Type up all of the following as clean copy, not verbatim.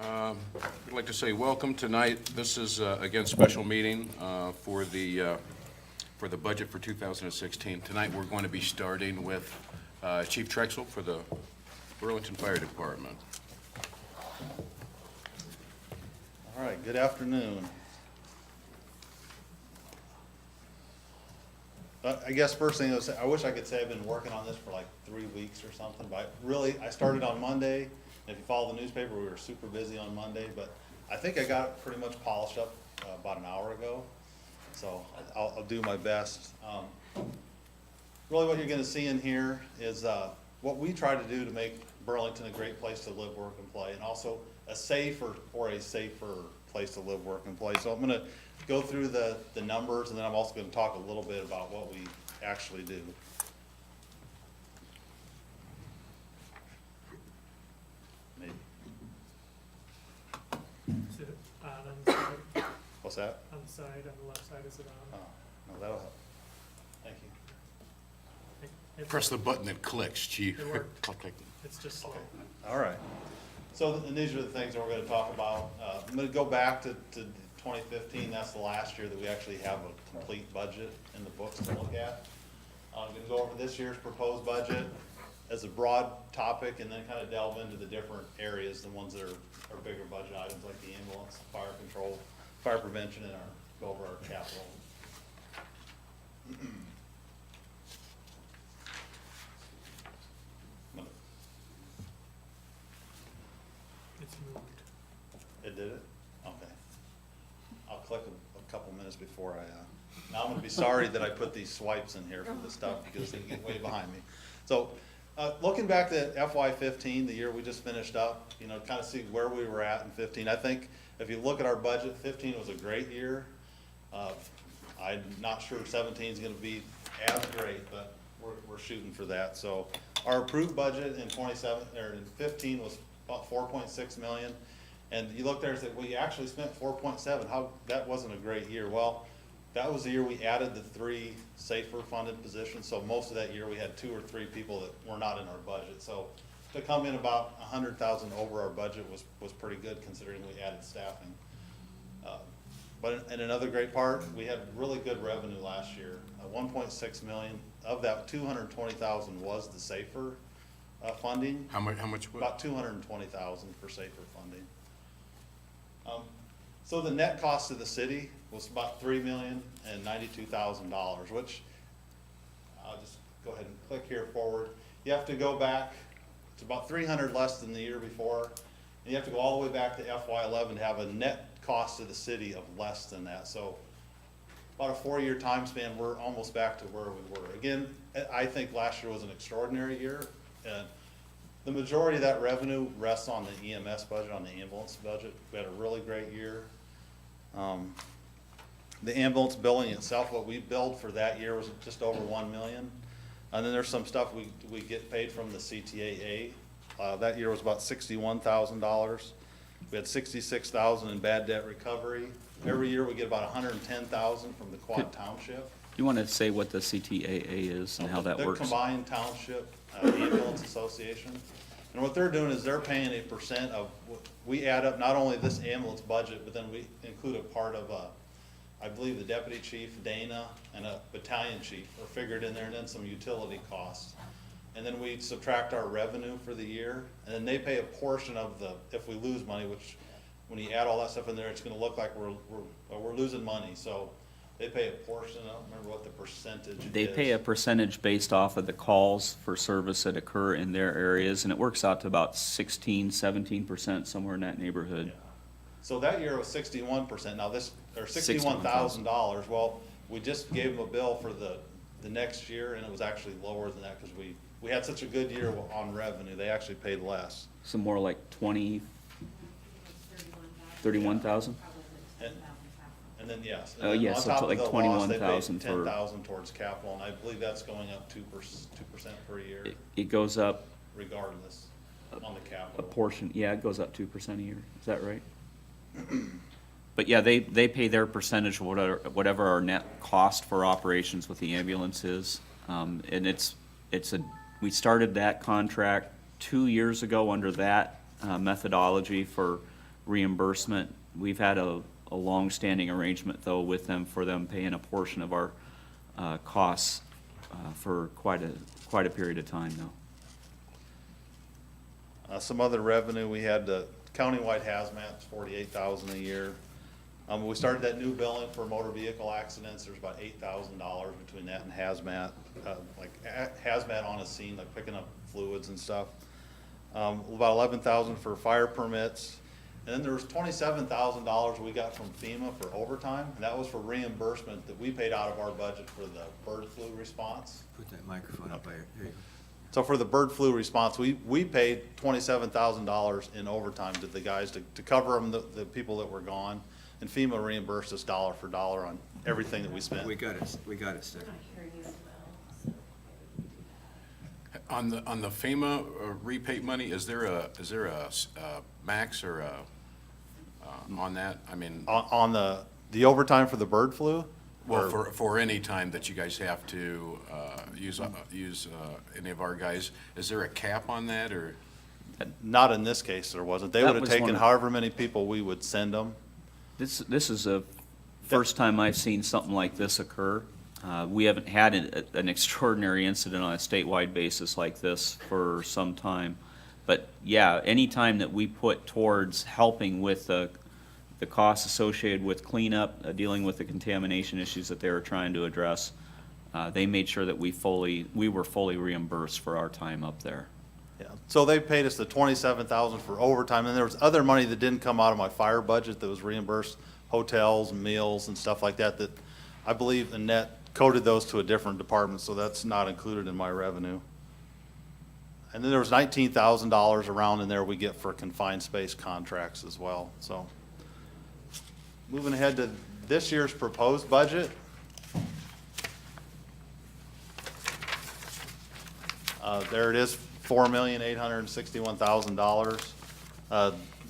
I'd like to say welcome tonight. This is, again, special meeting for the budget for 2016. Tonight, we're going to be starting with Chief Trexel for the Burlington Fire Department. All right, good afternoon. I guess first thing is, I wish I could say I've been working on this for like 3 weeks or something, but I started on Monday. If you follow the newspaper, we were super busy on Monday, but I think I got it pretty much polished up about an hour ago. So I'll do my best. Really what you're gonna see in here is what we try to do to make Burlington a great place to live, work, and play, and also a safer place to live, work, and play. So I'm gonna go through the numbers, and then I'm also gonna talk a little bit about what we actually do. Maybe. Is it on the side? What's that? On the side, on the left side, is it Oh, on? no, that'll help. Thank you. Press the button that clicks, Chief. It worked. Click, click. It's just slow. All right. So, and these are the things that we're gonna talk about. I'm gonna go back to 2015, that's the last year that we actually have a complete budget in the books to look at. I'm gonna go over this year's proposed budget as a broad topic, and then kind of delve into the different areas, the ones that are bigger budget items, like the ambulance, fire control, fire prevention, and go over our capital. It's moved. It did it? Okay. I'll click a couple minutes before now I'm gonna be sorry that I put these swipes in here for this stuff because they get way behind me. So, looking back at FY15, the year we just finished up, kind of see where we were at in 15. I think if you look at our budget, 15 was a great year. I'm not sure 17 is gonna be as great, but we're shooting for that. So, our approved budget in 15 was about 4.6 million. And you look there and say, well, you actually spent 4.7, that wasn't a great year. Well, that was the year we added the 3 safer funded positions, so most of that year we had 2 or 3 people that were not in our budget. So to come in about 100,000 over our budget was pretty good considering we added staffing. But in another great part, we had really good revenue last year, 1.6 million. Of that, 220,000 was the safer funding. How much? About 220,000 for safer funding. So the net cost to the city was about $3,092,000, which I'll just go ahead and click here forward. You have to go back, it's about 300 less than the year before, and you have to go all the way back to FY11 to have a net cost to the city of less than that. So about a 4-year time span, we're almost back to where we were. Again, I think last year was an extraordinary year, and the majority of that revenue rests on the EMS budget, on the ambulance budget. We had a really great year. The ambulance billing itself, what we billed for that year was just over 1 million. And then there's some stuff we get paid from the CTAA. That year was about $61,000. We had 66,000 in bad debt recovery. Every year we get about 110,000 from the Quad Township. You want to say what the CTAA is and how that works? The Combined Township Ambulance Association. And what they're doing is they're paying a percent of, we add up not only this ambulance budget, but then we include a part of, I believe the deputy chief, Dana, and a battalion chief are figured in there, and then some utility costs. And then we subtract our revenue for the year, and then they pay a portion of if we lose money, which when you add all that stuff in there, it's gonna look like we're losing money. So they pay a portion, I don't remember what the percentage is. They pay a percentage based off of the calls for service that occur in their areas, and it works out to about 16-17%, somewhere in that neighborhood. Yeah. So that year was 61%. Now or $61,000. Well, we just gave them a bill for the next year, and it was actually lower than that because we had such a good year on revenue. They actually paid less. So more like 31,000? And then, yes. Oh, yes, on so top it's like of the loss, they paid 21,000 for- 10,000 towards capital, and I believe that's going up 2% per year, It goes up regardless on the a capital. portion, yeah, it goes up 2% a year, is that right? But yeah, they pay their percentage of whatever our net cost for operations with the ambulance is. And we started that contract 2 years ago under that methodology for reimbursement. We've had a long-standing arrangement, though, with them for them paying a portion of our costs for quite a period of time now. Some other revenue, we had the countywide hazmat's 48,000 a year. We started that new billing for motor vehicle accidents, there's about $8,000 between that and hazmat, hazmat on a scene, like picking up fluids and stuff. About 11,000 for fire permits. And then there was $27,000 we got from FEMA for overtime, and that was for reimbursement that we paid out of our budget for the bird flu response. Put that microphone up there. There you go. So for the bird flu response, we paid $27,000 in overtime to the guys to cover them, the people that were gone. And FEMA reimbursed us dollar for dollar on everything that we spent. We got it, Steph. On the FEMA rebate money, is there a max or on that? I mean, On the overtime for the bird flu? well, Or- for any time that you guys have to use any of our guys, is there a cap on that, or? Not in this case, there wasn't. They That would have was taken one of- however many people we would send them. This is the first time I've seen something like this occur. We haven't had an extraordinary incident on a statewide basis like this for some time. But yeah, any time that we put towards helping with the costs associated with cleanup, dealing with the contamination issues that they were trying to address, they made sure that we were fully reimbursed for our time up there. Yeah. So they paid us the $27,000 for overtime, and there was other money that didn't come out of my fire budget that was reimbursed, hotels, meals, and stuff like that, that I believe Annette coded those to a different department, so that's not included in my revenue. And then there was $19,000 around in there we get for confined space contracts as well, so. Moving ahead to this year's proposed budget. There it is, $4,861,000.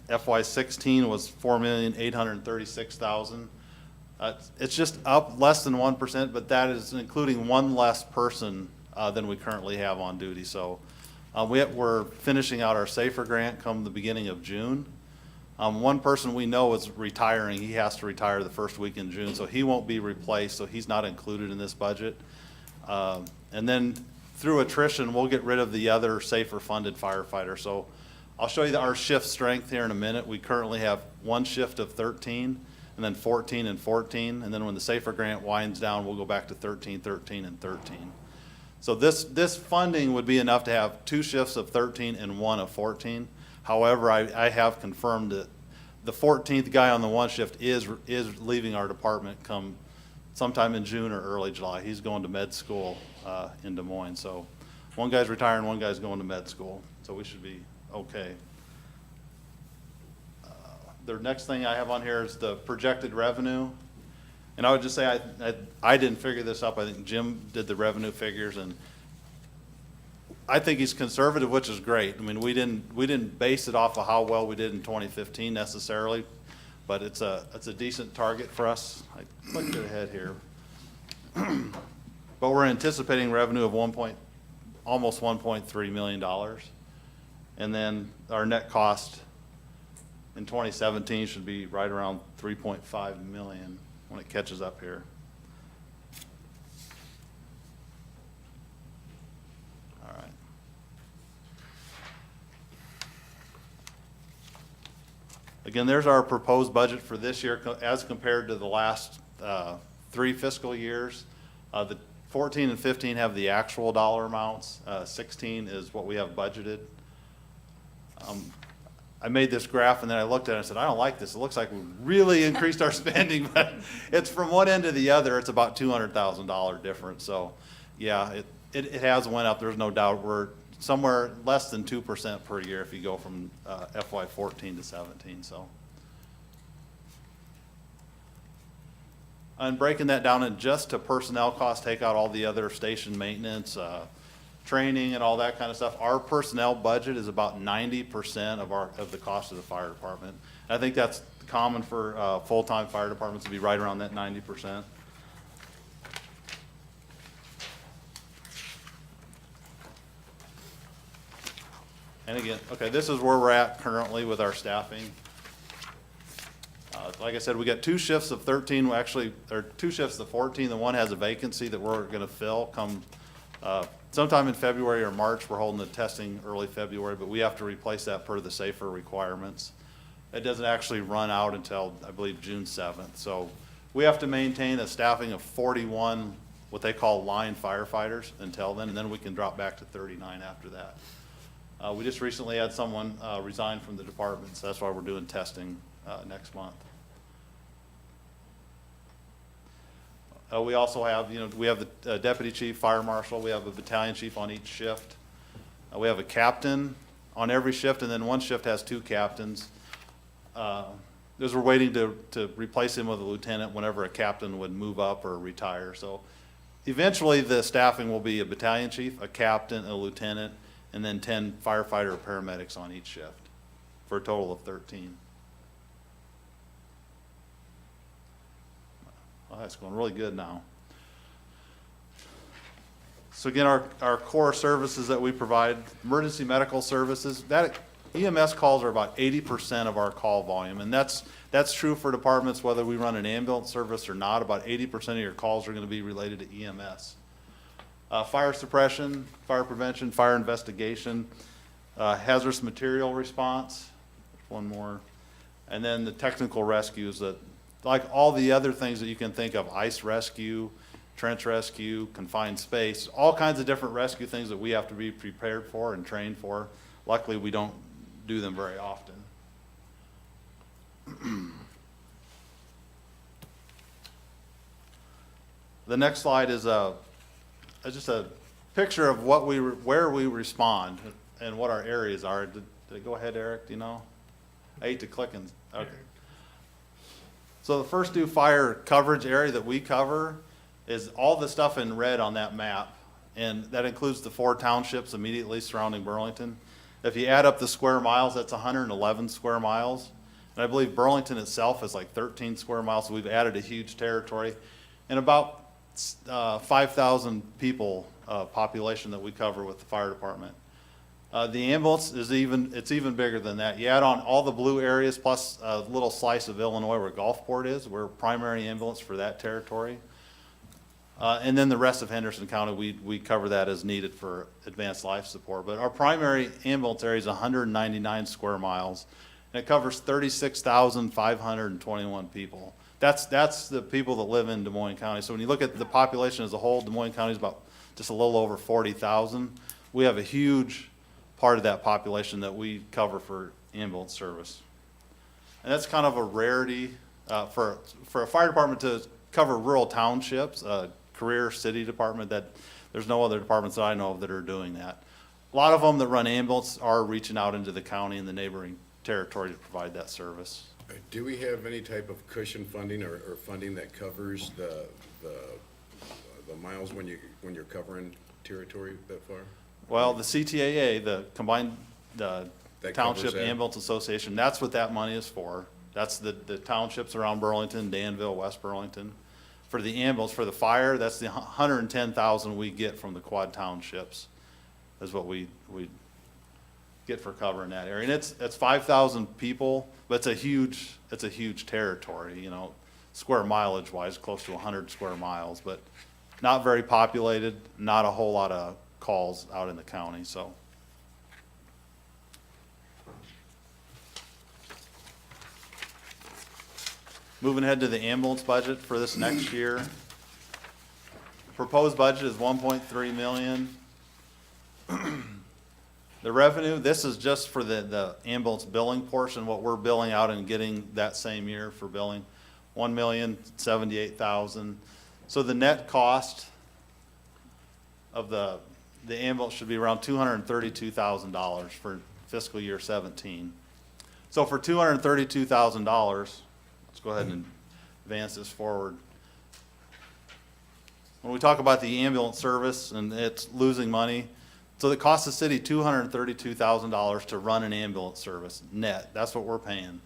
FY16 was $4,836,000. It's just up less than 1%, but that is including one less person than we currently have on duty. So we're finishing out our SAFER grant come the beginning of June. One person we know is retiring. He has to retire the first week in June, so he won't be replaced, so he's not included in this budget. And then through attrition, we'll get rid of the other SAFER funded firefighter. So I'll show you our shift strength here in a minute. We currently have one shift of 13, and then 14 and 14, and then when the SAFER grant winds down, we'll go back to 13, 13, and 13. So this funding would be enough to have two shifts of 13 and one of 14. However, I have confirmed that the 14th guy on the one shift is leaving our department come sometime in June or early July. He's going to med school in Des Moines. So one guy's retiring, one guy's going to med school. So we should be okay. The next thing I have on here is the projected revenue. And I would just say I didn't figure this up. I think Jim did the revenue figures, and I think he's conservative, which is great. I mean, we didn't base it off of how well we did in 2015 necessarily, but it's a decent target for us. I clicked it ahead here. But we're anticipating revenue of almost $1.3 million. And then our net cost in 2017 should be right around 3.5 million when it catches up here. All right. Again, there's our proposed budget for this year as compared to the last 3 fiscal years. The 14 and 15 have the actual dollar amounts. 16 is what we have budgeted. I made this graph and then I looked at it and said, I don't like this. It looks like we really increased our spending, but it's from one end to the other, it's about $200,000 difference. So yeah, it has went up. There's no doubt. We're somewhere less than 2% per year if you go from FY 14 to 17. So. And breaking that down in just to personnel costs, take out all the other station maintenance, training and all that kind of stuff. Our personnel budget is about 90% of the cost of the fire department. And I think that's common for full-time fire departments to be right around that 90%. And again, okay, this is where we're at currently with our staffing. Like I said, we got 2 shifts of 13, well, actually, or 2 shifts of 14, the one has a vacancy that we're gonna fill come, sometime in February or March. We're holding the testing early February, but we have to replace that per the safer requirements. It doesn't actually run out until, I believe, June 7th. So we have to maintain a staffing of 41, what they call line firefighters until then, and then we can drop back to 39 after that. We just recently had someone resign from the department, so that's why we're doing testing next month. We also have, we have the deputy chief, fire marshal, we have a battalion chief on each shift. We have a captain on every shift, and then one shift has 2 captains. As we're waiting to replace him with a lieutenant whenever a captain would move up or retire. So eventually, the staffing will be a battalion chief, a captain, a lieutenant, and then 10 firefighter or paramedics on each shift, for a total of 13. Well, that's going really good now. So again, our core services that we provide, emergency medical services, that EMS calls are about 80% of our call volume, and that's true for departments whether we run an ambulance service or not. About 80% of your calls are going to be related to EMS. Fire suppression, fire prevention, fire investigation, hazardous material response, one more, and then the technical rescues that, like all the other things that you can think of, ice rescue, trench rescue, confined space, all kinds of different rescue things that we have to be prepared for and trained for. Luckily, we don't do them very often. The next slide is just a picture of where we respond and what our areas are. Did it go ahead, Eric? Do you know? I hate to click and, okay. So the first 2 fire coverage area that we cover is all the stuff in red on that map, and that includes the 4 townships immediately surrounding Burlington. If you add up the square miles, that's 111 square miles. And I believe Burlington itself is like 13 square miles, so we've added a huge territory. And about 5,000 people population that we cover with the fire department. The ambulance is even bigger than that. You add on all the blue areas plus a little slice of Illinois where Gulfport is. We're primary ambulance for that territory. And then the rest of Henderson County, we cover that as needed for advanced life support. But our primary ambulance area is 199 square miles, and it covers 36,521 people. That's the people that live in Des Moines County. So when you look at the population as a whole, Des Moines County is about just a little over 40,000. We have a huge part of that population that we cover for ambulance service. And that's kind of a rarity for a fire department to cover rural townships, career city department, that there's no other departments that I know of that are doing that. A lot of them that run ambulance are reaching out into the county and the neighboring territory to provide that service. Do we have any type of cushion funding or funding that covers the miles when you're covering territory that far? Well, the CTAA, the Combined That covers Township that? Ambulance Association, that's what that money is for. That's the townships around Burlington, Danville, West Burlington. For the ambulance, for the fire, that's the 110,000 we get from the quad townships, is what we get for covering that area. And it's 5,000 people, but it's a huge territory, square mileage wise, close to 100 square miles, but not very populated, not a whole lot of calls out in the county, so. Moving ahead to the ambulance budget for this next year. Proposed budget is 1.3 million. The revenue, this is just for the ambulance billing portion, what we're billing out and getting that same year for billing, 1,078,000. So the net cost of the ambulance should be around $232,000 for fiscal year 17. So for $232,000, let's go ahead and advance this forward. When we talk about the ambulance service and it's losing money, so it costs the city $232,000 to run an ambulance service, net. That's what we're paying.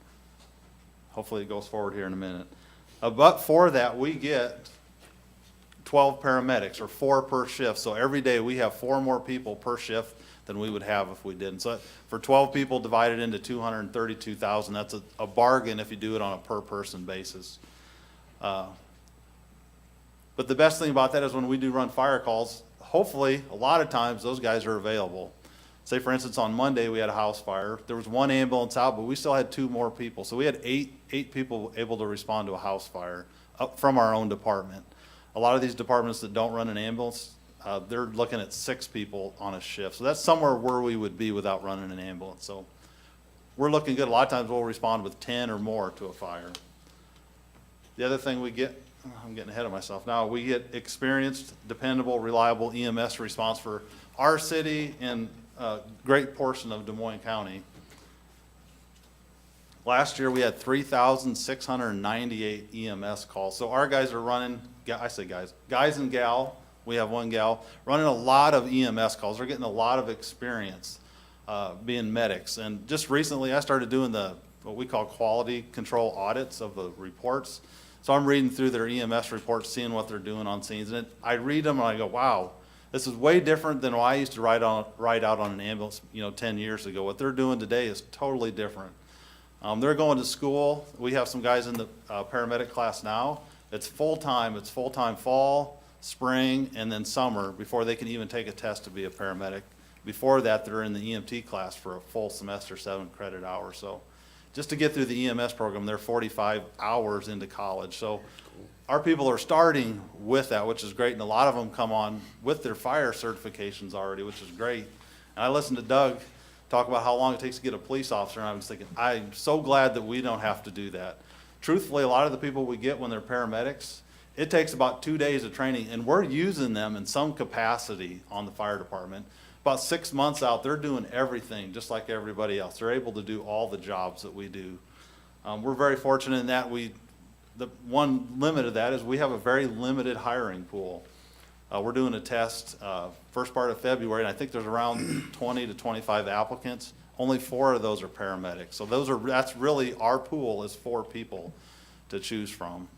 Hopefully it goes forward here in a minute. But for that, we get 12 paramedics or 4 per shift. So every day we have 4 more people per shift than we would have if we didn't. So for 12 people divided into 232,000, that's a bargain if you do it on a per person basis. But the best thing about that is when we do run fire calls, hopefully, a lot of times, those guys are available. Say, for instance, on Monday, we had a house fire. There was 1 ambulance out, but we still had 2 more people. So we had eight people able to respond to a house fire from our own department. A lot of these departments that don't run an ambulance, they're looking at 6 people on a shift. So that's somewhere where we would be without running an ambulance. So we're looking good. A lot of times, we'll respond with 10 or more to a fire. The other thing we get, I'm getting ahead of myself now, we get experienced, dependable, reliable EMS response for our city and a great portion of Des Moines County. Last year, we had 3,698 EMS calls. So our guys are running, I say guys and gal, we have 1 gal, running a lot of EMS calls. They're getting a lot of experience being medics. And just recently, I started doing what we call quality control audits of the reports. So I'm reading through their EMS reports, seeing what they're doing on scenes, and I read them and I go, wow, this is way different than what I used to ride out on an ambulance, 10 years ago. What they're doing today is totally different. They're going to school. We have some guys in the paramedic class now. It's full-time. It's full-time fall, spring, and then summer before they can even take a test to be a paramedic. Before that, they're in the EMT class for a full semester, 7 credit hours. So just to get through the EMS program, they're 45 hours into college. So our people are starting with that, which is great, and a lot of them come on with their fire certifications already, which is great. And I listened to Doug talk about how long it takes to get a police officer, and I was thinking, I'm so glad that we don't have to do that. Truthfully, a lot of the people we get when they're paramedics, it takes about 2 days of training, and we're using them in some capacity on the fire department. About 6 months out, they're doing everything just like everybody else. They're able to do all the jobs that we do. We're very fortunate in that the one limit of that is we have a very limited hiring pool. We're doing a test first part of February, and I think there's around 20 to 25 applicants. Only 4 of those are paramedics. So that's really our pool is 4 people to choose from.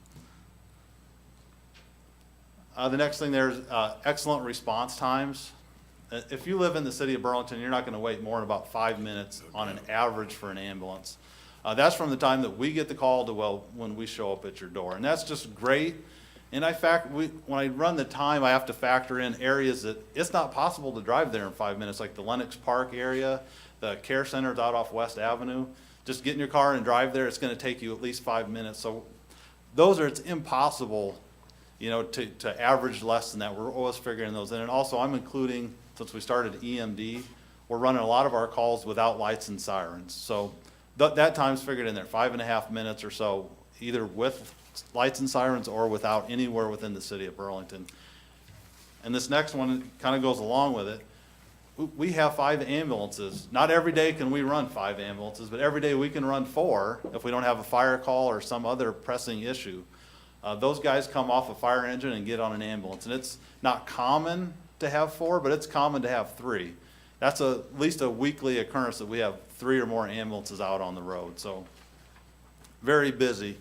The next thing there's excellent response times. If you live in the city of Burlington, you're not going to wait more than about 5 minutes on an average for an ambulance. That's from the time that we get the call to when we show up at your door, and that's just great. And when I run the time, I have to factor in areas that it's not possible to drive there in 5 minutes, like the Lenox Park area, the care centers out off West Avenue. Just get in your car and drive there, it's going to take you at least 5 minutes. So it's impossible, to average less than that. We're always figuring those in. And also, I'm including, since we started EMD, we're running a lot of our calls without lights and sirens. So that time's figured in there, 5.5 minutes or so, either with lights and sirens or without, anywhere within the city of Burlington. And this next one kind of goes along with it. We have 5 ambulances. Not every day can we run 5 ambulances, but every day we can run 4 if we don't have a fire call or some other pressing issue. Those guys come off a fire engine and get on an ambulance. And it's not common to have 4, but it's common to have 3. That's at least a weekly occurrence that we have 3 or more ambulances out on the road. So very busy.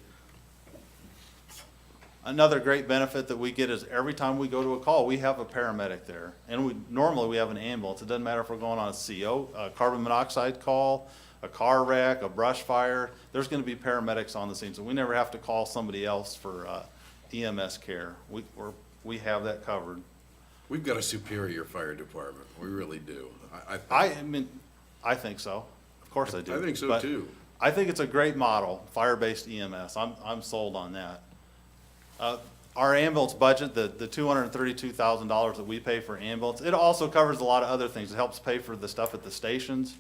Another great benefit that we get is every time we go to a call, we have a paramedic there. And normally we have an ambulance. It doesn't matter if we're going on a CO, a carbon monoxide call, a car wreck, a brush fire. There's going to be paramedics on the scene. So we never have to call somebody else for EMS care. We have that covered. We've got a superior fire department. We really do. I think so. Of course I do. I think so But too. I think it's a great model, fire-based EMS. I'm sold on that. Our ambulance budget, the $232,000 that we pay for ambulance, it also covers a lot of other things. It helps pay for the stuff at the stations.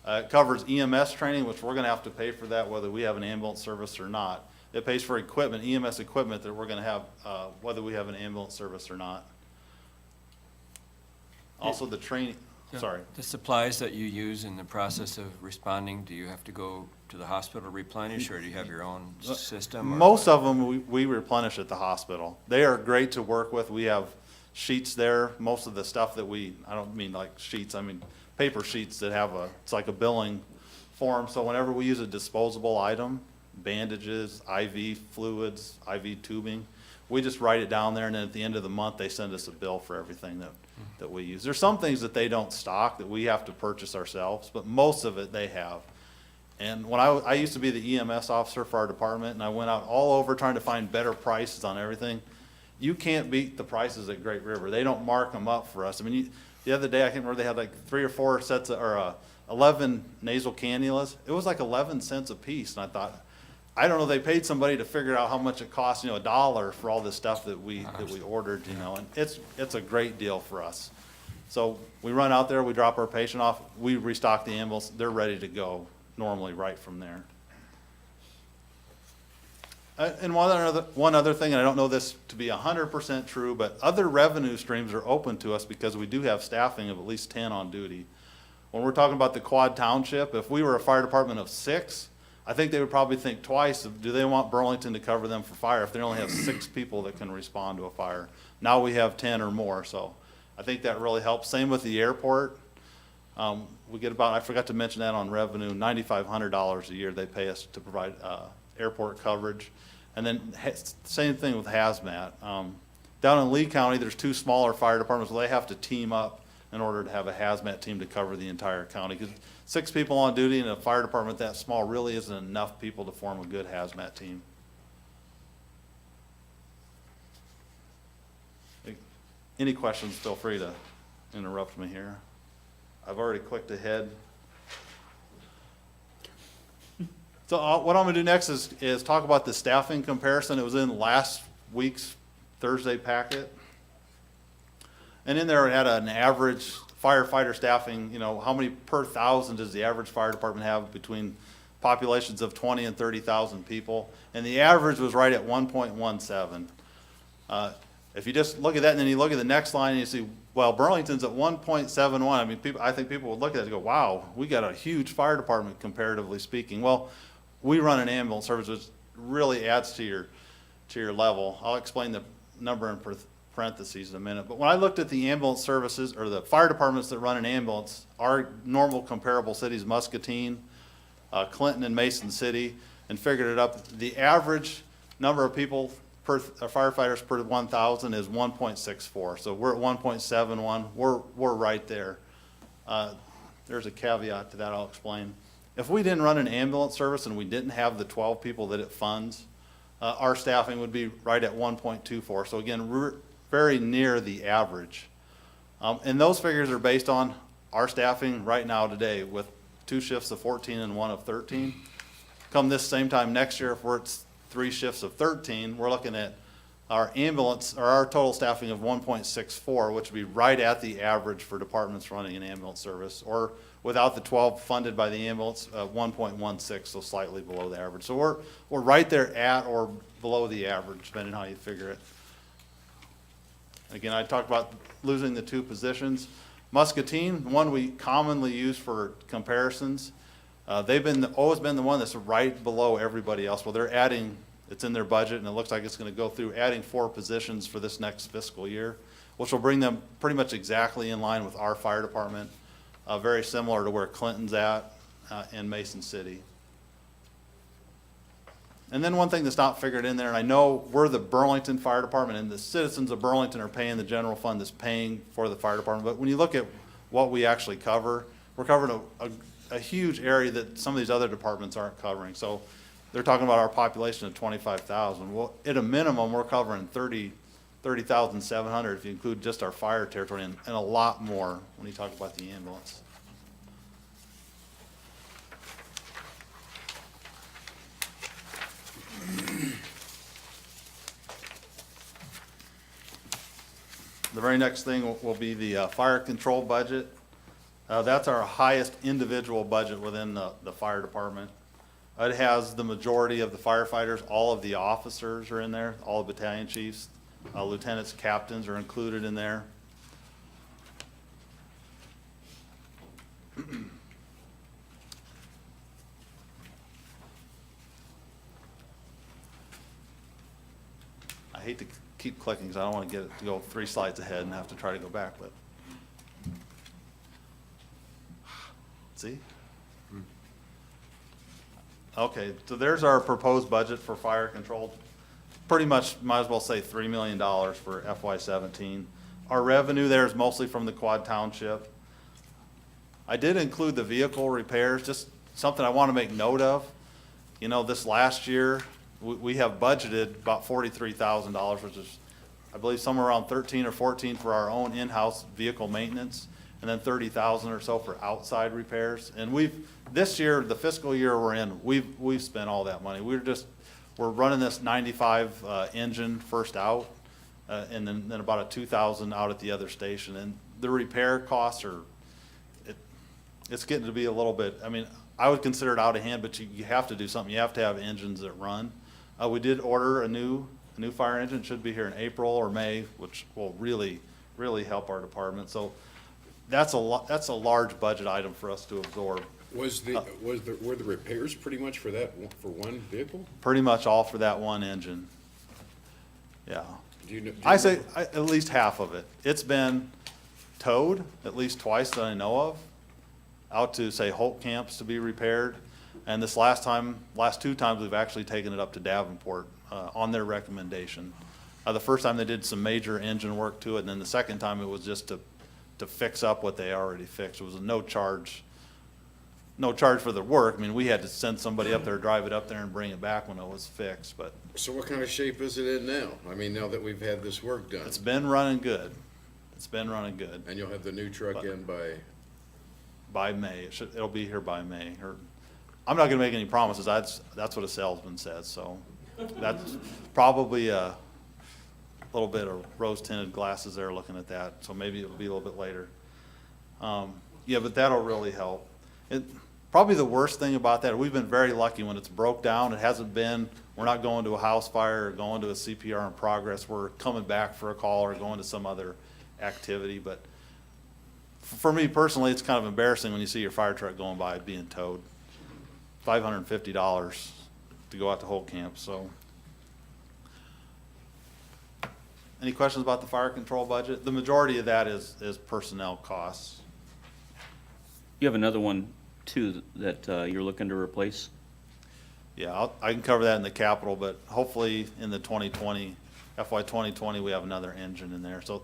It covers EMS training, which we're going to have to pay for that whether we have an ambulance service or not. It pays for equipment, EMS equipment that we're going to have whether we have an ambulance service or not. Also the training, sorry. The supplies that you use in the process of responding, do you have to go to the hospital to replenish, or do you have your own system? Or- Most of them we replenish at the hospital. They are great to work with. We have sheets there. Most of the stuff that I don't mean like sheets, I mean paper sheets that have it's like a billing form. So whenever we use a disposable item, bandages, IV fluids, IV tubing, We just write it down there, and then at the end of the month, they send us a bill for everything that we use. There's some things that they don't stock that we have to purchase ourselves, but most of it they have. And when I used to be the EMS officer for our department, and I went out all over trying to find better prices on everything. You can't beat the prices at Great River. They don't mark them up for us. I mean, the other day, I can't remember, they had like 3 or 4 sets of, or 11 nasal cannulas. It was like 11 cents a piece, and I thought, I don't know, they paid somebody to figure out how much it costs, $1 for all this stuff that we ordered, and it's a great deal for us. So we run out there, we drop our patient off, we restock the ambulance, they're ready to go normally right from there. And one other thing, and I don't know this to be 100% true, but other revenue streams are open to us because we do have staffing of at least 10 on duty. When we're talking about the Quad Township, if we were a fire department of 6, I think they would probably think twice, do they want Burlington to cover them for fire if they only have 6 people that can respond to a fire? Now we have 10 or more, so I think that really helps. Same with the airport. We get about, I forgot to mention that on revenue, $9,500 a year they pay us to provide airport coverage. And then same thing with hazmat. Down in Lee County, there's 2 smaller fire departments, so they have to team up in order to have a hazmat team to cover the entire county. Because 6 people on duty in a fire department that small really isn't enough people to form a good hazmat team. Any questions, feel free to interrupt me here. I've already clicked ahead. So what I'm gonna do next is talk about the staffing comparison. It was in last week's Thursday packet. And in there it had an average firefighter staffing, how many per 1,000 does the average fire department have between populations of 20 and 30,000 people? And the average was right at 1.17. If you just look at that and then you look at the next line and you see, well, Burlington's at 1.71. I mean, I think people would look at it and go, wow, we got a huge fire department comparatively speaking. Well, we run an ambulance service, which really adds to your level. I'll explain the number in parentheses in a minute. But when I looked at the ambulance services, or the fire departments that run an ambulance, our normal comparable cities, Muscatine, Clinton, and Mason City, and figured it up, the average number of people firefighters per 1,000 is 1.64. So we're at 1.71. We're right there. There's a caveat to that I'll explain. If we didn't run an ambulance service and we didn't have the 12 people that it funds, our staffing would be right at 1.24. So again, we're very near the average. And those figures are based on our staffing right now today with 2 shifts of 14 and 1 of 13. Come this same time next year, if we're at 3 shifts of 13, we're looking at our ambulance, or our total staffing of 1.64, which would be right at the average for departments running an ambulance service, or without the 12 funded by the ambulance, 1.16, so slightly below the average. So we're right there at or below the average, depending on how you figure it. Again, I talked about losing the 2 positions. Muscatine, one we commonly use for comparisons, they've always been the one that's right below everybody else. Well, they're adding, it's in their budget, and it looks like it's going to go through adding 4 positions for this next fiscal year, which will bring them pretty much exactly in line with our fire department, very similar to where Clinton's at in Mason City. And then one thing that's not figured in there, and I know we're the Burlington Fire Department, and the citizens of Burlington are paying the general fund that's paying for the fire department, but when you look at what we actually cover, we're covering a huge area that some of these other departments aren't covering. So they're talking about our population of 25,000. Well, at a minimum, we're covering 30,700 if you include just our fire territory, and a lot more when you talk about the ambulance. The very next thing will be the fire control budget. That's our highest individual budget within the fire department. It has the majority of the firefighters, all of the officers are in there, all the battalion chiefs, lieutenants, captains are included in there. I hate to keep clicking because I don't want to get it to go 3 slides ahead and have to try to go back, but see? Okay, so there's our proposed budget for fire control. pretty much, might as well say $3 million for FY '17. Our revenue there is mostly from the Quad Township. I did include the vehicle repairs, just something I want to make note of. You know, this last year, we have budgeted about $43,000, which is, I believe, somewhere around 13 or 14 for our own in-house vehicle maintenance, and then 30,000 or so for outside repairs. And this year, the fiscal year we're in, we've spent all that money. We're running this 95 engine first out, and then about a 2,000 out at the other station. And the repair costs it's getting to be a little bit, I mean, I would consider it out of hand, but you have to do something. You have to have engines that run. We did order a new fire engine. It should be here in April or May, which will really, really help our department. So that's a large budget item for us to absorb. Were the repairs pretty much for one vehicle? Pretty much all for that one engine. Yeah. Do you know? I say at least half of it. It's been towed at least twice that I know of, out to, say, Holt camps to be repaired. And this last two times, we've actually taken it up to Davenport on their recommendation. The first time they did some major engine work to it, and then the second time it was just to fix up what they already fixed. It was no charge for the work. I mean, we had to send somebody up there, drive it up there and bring it back when it was fixed, but So what kind of shape is it in now? I mean, now that we've had this work done? it's been running good. It's been running good. And you'll have the new truck in By May. It'll be here by May. Or, I'm not gonna make any promises. That's what a salesman says, so that's probably a little bit of rose tinted glasses there looking at that, so maybe it'll be a little bit later. Yeah, but that'll really help. Probably the worst thing about that, we've been very lucky when it's broke down. It hasn't been, we're not going to a house fire or going to a CPR in progress. We're coming back for a call or going to some other activity, but for me personally, it's kind of embarrassing when you see your fire truck going by being towed. $550 to go out to Holt Camp, so. Any questions about the fire control budget? The majority of that is personnel costs. You have another one, too, that you're looking to replace? Yeah, I can cover that in the capital, but hopefully in the FY 2020, we have another engine in there. So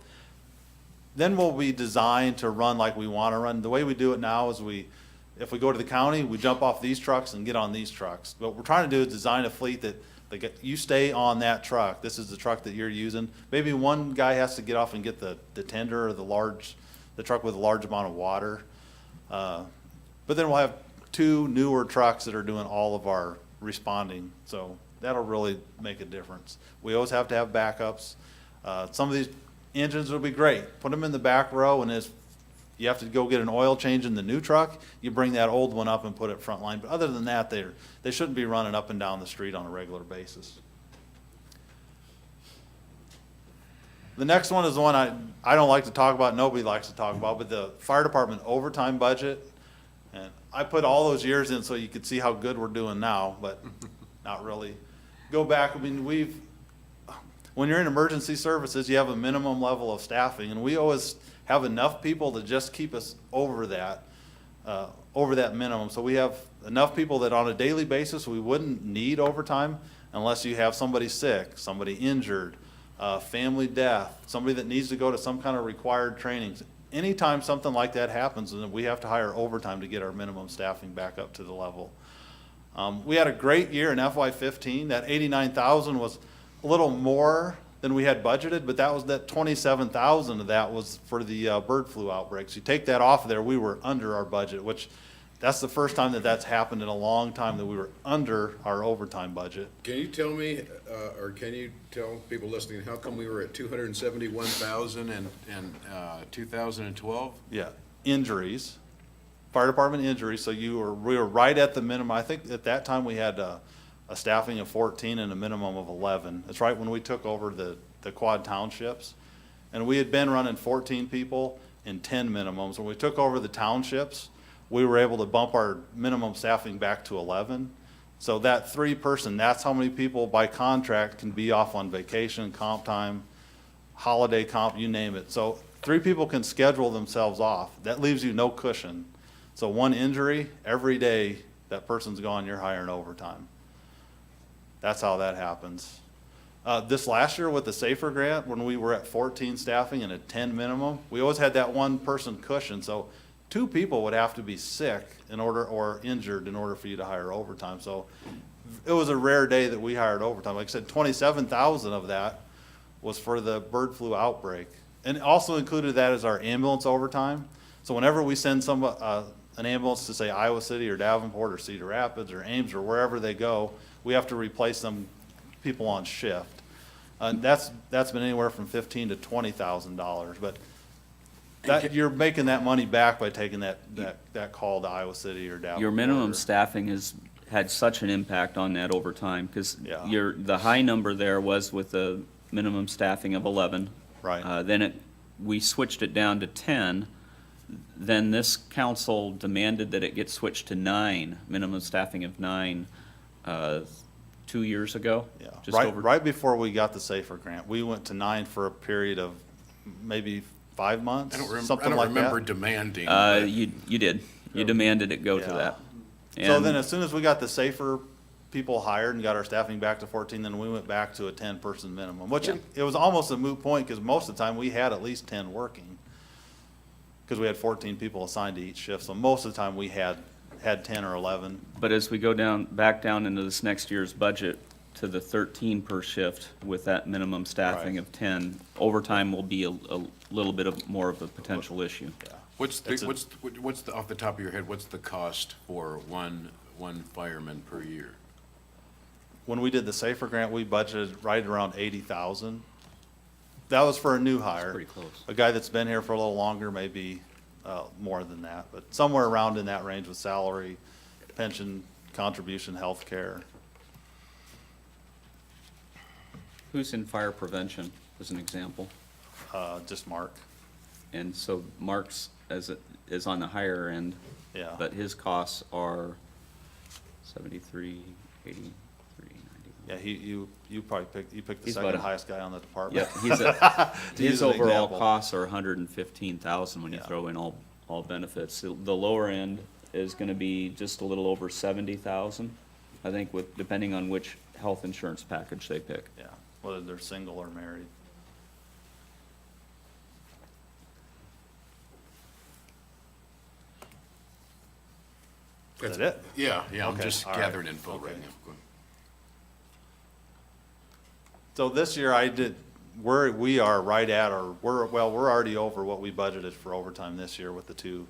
then we'll be designed to run like we want to run. The way we do it now is if we go to the county, we jump off these trucks and get on these trucks. What we're trying to do is design a fleet that you stay on that truck. This is the truck that you're using. Maybe one guy has to get off and get the tender or the truck with a large amount of water. But then we'll have two newer trucks that are doing all of our responding. So that'll really make a difference. We always have to have backups. Some of these engines will be great. Put them in the back row, and if you have to go get an oil change in the new truck, you bring that old one up and put it front line. But other than that, they shouldn't be running up and down the street on a regular basis. The next one is the one I don't like to talk about, nobody likes to talk about, but the fire department overtime budget. And I put all those years in so you could see how good we're doing now, but not really. Go back, I mean, when you're in emergency services, you have a minimum level of staffing, and we always have enough people to just keep us over that minimum. So we have enough people that on a daily basis, we wouldn't need overtime unless you have somebody sick, somebody injured, family death, somebody that needs to go to some kind of required trainings. Anytime something like that happens, then we have to hire overtime to get our minimum staffing back up to the level. We had a great year in FY 15. That 89,000 was a little more than we had budgeted, but that 27,000 of that was for the bird flu outbreaks. You take that off of there, we were under our budget, which that's the first time that's happened in a long time that we were under our overtime budget. Can you tell me, or can you tell people listening, how come we were at 271,000 in 2012? Yeah, injuries, fire department injuries, so we were right at the minimum. I think at that time we had a staffing of 14 and a minimum of 11. That's right when we took over the Quad Townships. And we had been running 14 people and 10 minimums. When we took over the townships, we were able to bump our minimum staffing back to 11. So that 3-person, that's how many people by contract can be off on vacation, comp time, holiday comp, you name it. So 3 people can schedule themselves off. That leaves you no cushion. So one injury, every day that person's gone, you're hiring overtime. That's how that happens. This last year with the SAFER grant, when we were at 14 staffing and a 10 minimum, we always had that one person cushion. So 2 people would have to be sick in order, or injured in order for you to hire overtime. So it was a rare day that we hired overtime. Like I said, 27,000 of that was for the bird flu outbreak. And also included that as our ambulance overtime. So whenever we send an ambulance to say Iowa City or Davenport or Cedar Rapids or Ames or wherever they go, we have to replace them people on shift. And that's been anywhere from $15,000 to $20,000, but that, you're making that money back by taking that call to Iowa City or Davenport. Your minimum or- staffing has had such an impact on that overtime, because Yeah. the high number there was with the minimum staffing of 11. Right. Then we switched it down to 10. Then this council demanded that it get switched to 9, minimum staffing of 9, 2 years ago. Yeah, Just over- right before we got the SAFER grant, we went to 9 for a period of maybe 5 months, I don't something like that. remember demanding. but- You did. You demanded it go to Yeah. that. So And- then as soon as we got the SAFER people hired and got our staffing back to 14, then we went back to a 10-person minimum, which Yeah. it was almost a moot point, because most of the time we had at least 10 working. Because we had 14 people assigned to each shift, so most of the time we had 10 or 11. But as we go back down into this next year's budget to the 13 per shift with that minimum staffing Right. of 10, overtime will be a little bit more of a potential issue. Yeah. What's It's the, off the top of your head, what's the cost for one fireman per year? When we did the SAFER grant, we budgeted right around 80,000. That was for a new hire. pretty close. A guy that's been here for a little longer, maybe more than that, but somewhere around in that range with salary, pension, contribution, health care. Who's in fire prevention, as an example? Just Mark, And so Mark's is on the higher end, yeah. but his costs are 73, 83, 90. Yeah, you probably picked the He's about second a- highest guy on the department. Yeah, To use his an overall example. costs are 115,000 when you Yeah. throw in all benefits. The lower end is gonna be just a little over 70,000, I think, depending on which health insurance package they pick. Yeah, whether they're single or married. Is that it? Yeah, I'm Okay, just all right. gathering info right Okay. now. Go ahead. So this year we are right at, or we're already over what we budgeted for overtime this year with the 2.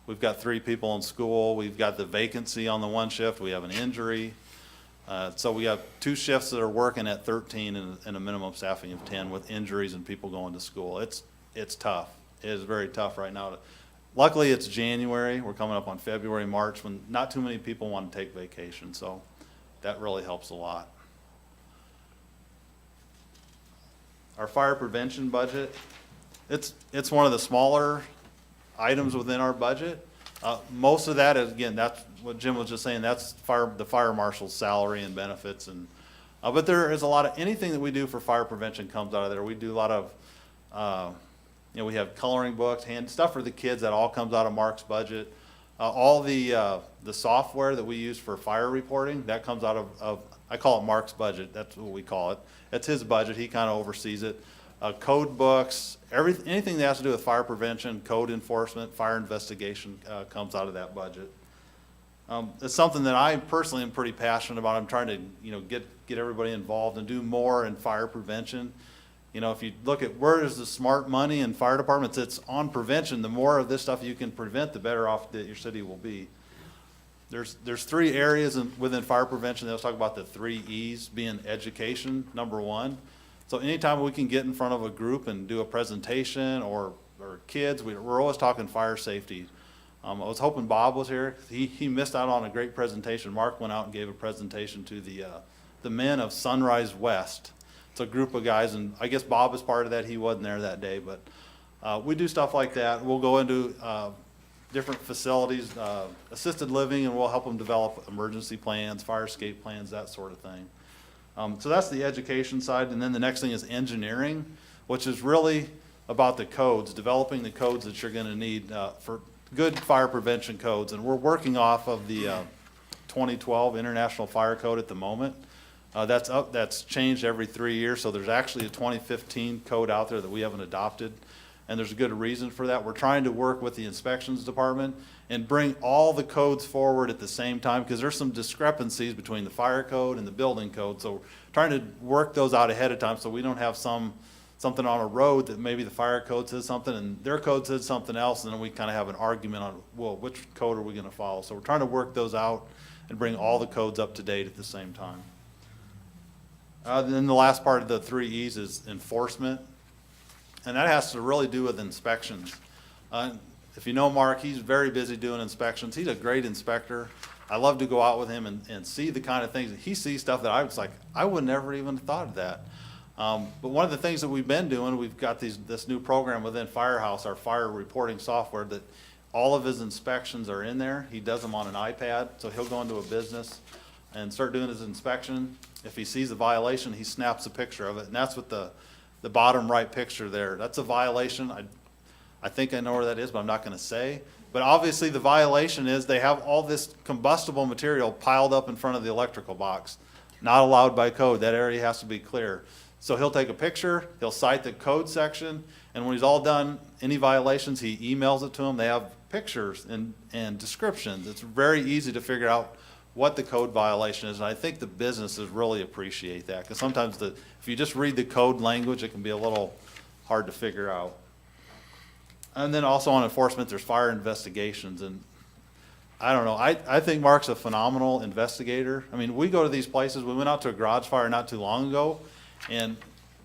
We've got 3 people in school, we've got the vacancy on the 1 shift, we have an injury. So we have 2 shifts that are working at 13 and a minimum staffing of 10 with injuries and people going to school. It's tough. It is very tough right now. Luckily, it's January, we're coming up on February, March, when not too many people want to take vacation, so that really helps a lot. Our fire prevention budget, it's one of the smaller items within our budget. Most of that is, again, that's what Jim was just saying, that's the fire marshal's salary and benefits, and, but there is a lot of, anything that we do for fire prevention comes out of there. We do a lot of, we have coloring books, stuff for the kids, that all comes out of Mark's budget. All the software that we use for fire reporting, that comes out of, I call it Mark's budget, that's what we call it. That's his budget, he kind of oversees it. Code books, anything that has to do with fire prevention, code enforcement, fire investigation, comes out of that budget. It's something that I personally am pretty passionate about. I'm trying to, get everybody involved and do more in fire prevention. If you look at where is the smart money in fire departments, it's on prevention. The more of this stuff you can prevent, the better off that your city will be. There's 3 areas within fire prevention. Let's talk about the 3 E's, being education, number 1. So anytime we can get in front of a group and do a presentation or kids, we're always talking fire safety. I was hoping Bob was here. He missed out on a great presentation. Mark went out and gave a presentation to the men of Sunrise West. It's a group of guys, and I guess Bob is part of that. He wasn't there that day, but we do stuff like that. We'll go into different facilities, assisted living, and we'll help them develop emergency plans, fire escape plans, that sort of thing. So that's the education side, and then the next thing is engineering, which is really about the codes, developing the codes that you're gonna need for good fire prevention codes. And we're working off of the 2012 International Fire Code at the moment. That's changed every 3 years, so there's actually a 2015 code out there that we haven't adopted, and there's a good reason for that. We're trying to work with the inspections department and bring all the codes forward at the same time, because there's some discrepancies between the fire code and the building code, so we're trying to work those out ahead of time so we don't have something on a road that maybe the fire code says something and their code says something else, and then we kind of have an argument on, well, which code are we gonna follow? So we're trying to work those out and bring all the codes up to date at the same time. Then the last part of the 3 E's is enforcement, and that has to really do with inspections. If you know Mark, he's very busy doing inspections. He's a great inspector. I love to go out with him and see the kind of things. He sees stuff that I was like, I would never even thought of that. But one of the things that we've been doing, we've got this new program within Firehouse, our fire reporting software, that all of his inspections are in there. He does them on an iPad, so he'll go into a business and start doing his inspection. If he sees a violation, he snaps a picture of it, and that's what the bottom right picture there. That's a violation. I think I know where that is, but I'm not gonna say. But obviously, the violation is they have all this combustible material piled up in front of the electrical box. Not allowed by code. That area has to be clear. So he'll take a picture, he'll cite the code section, and when he's all done, any violations, he emails it to them. They have pictures and descriptions. It's very easy to figure out what the code violation is, and I think the businesses really appreciate that, because sometimes if you just read the code language, it can be a little hard to figure out. And then also on enforcement, there's fire investigations, and I don't know, I think Mark's a phenomenal investigator. I mean, we go to these places, we went out to a garage fire not too long ago, and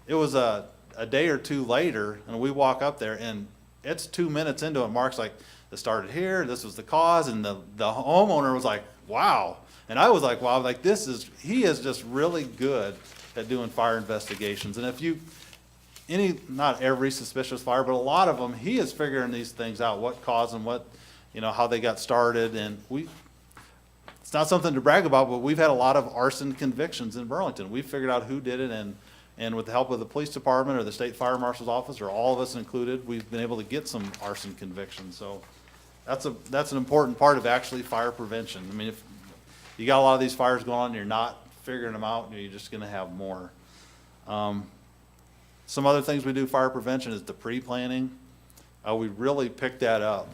it was a day or two later, and we walk up there, and it's 2 minutes into it, Mark's like, this started here, this was the cause, and the homeowner was like, wow. And I was like, wow, like he is just really good at doing fire investigations. And if not every suspicious fire, but a lot of them, he is figuring these things out, what caused them, how they got started. And it's not something to brag about, but we've had a lot of arson convictions in Burlington. We figured out who did it, and with the help of the police department or the state fire marshal's office, or all of us included, we've been able to get some arson convictions. So that's an important part of actually fire prevention. I mean, if you got a lot of these fires going on and you're not figuring them out, you're just gonna have more. Some other things we do fire prevention is the pre-planning. We really picked that up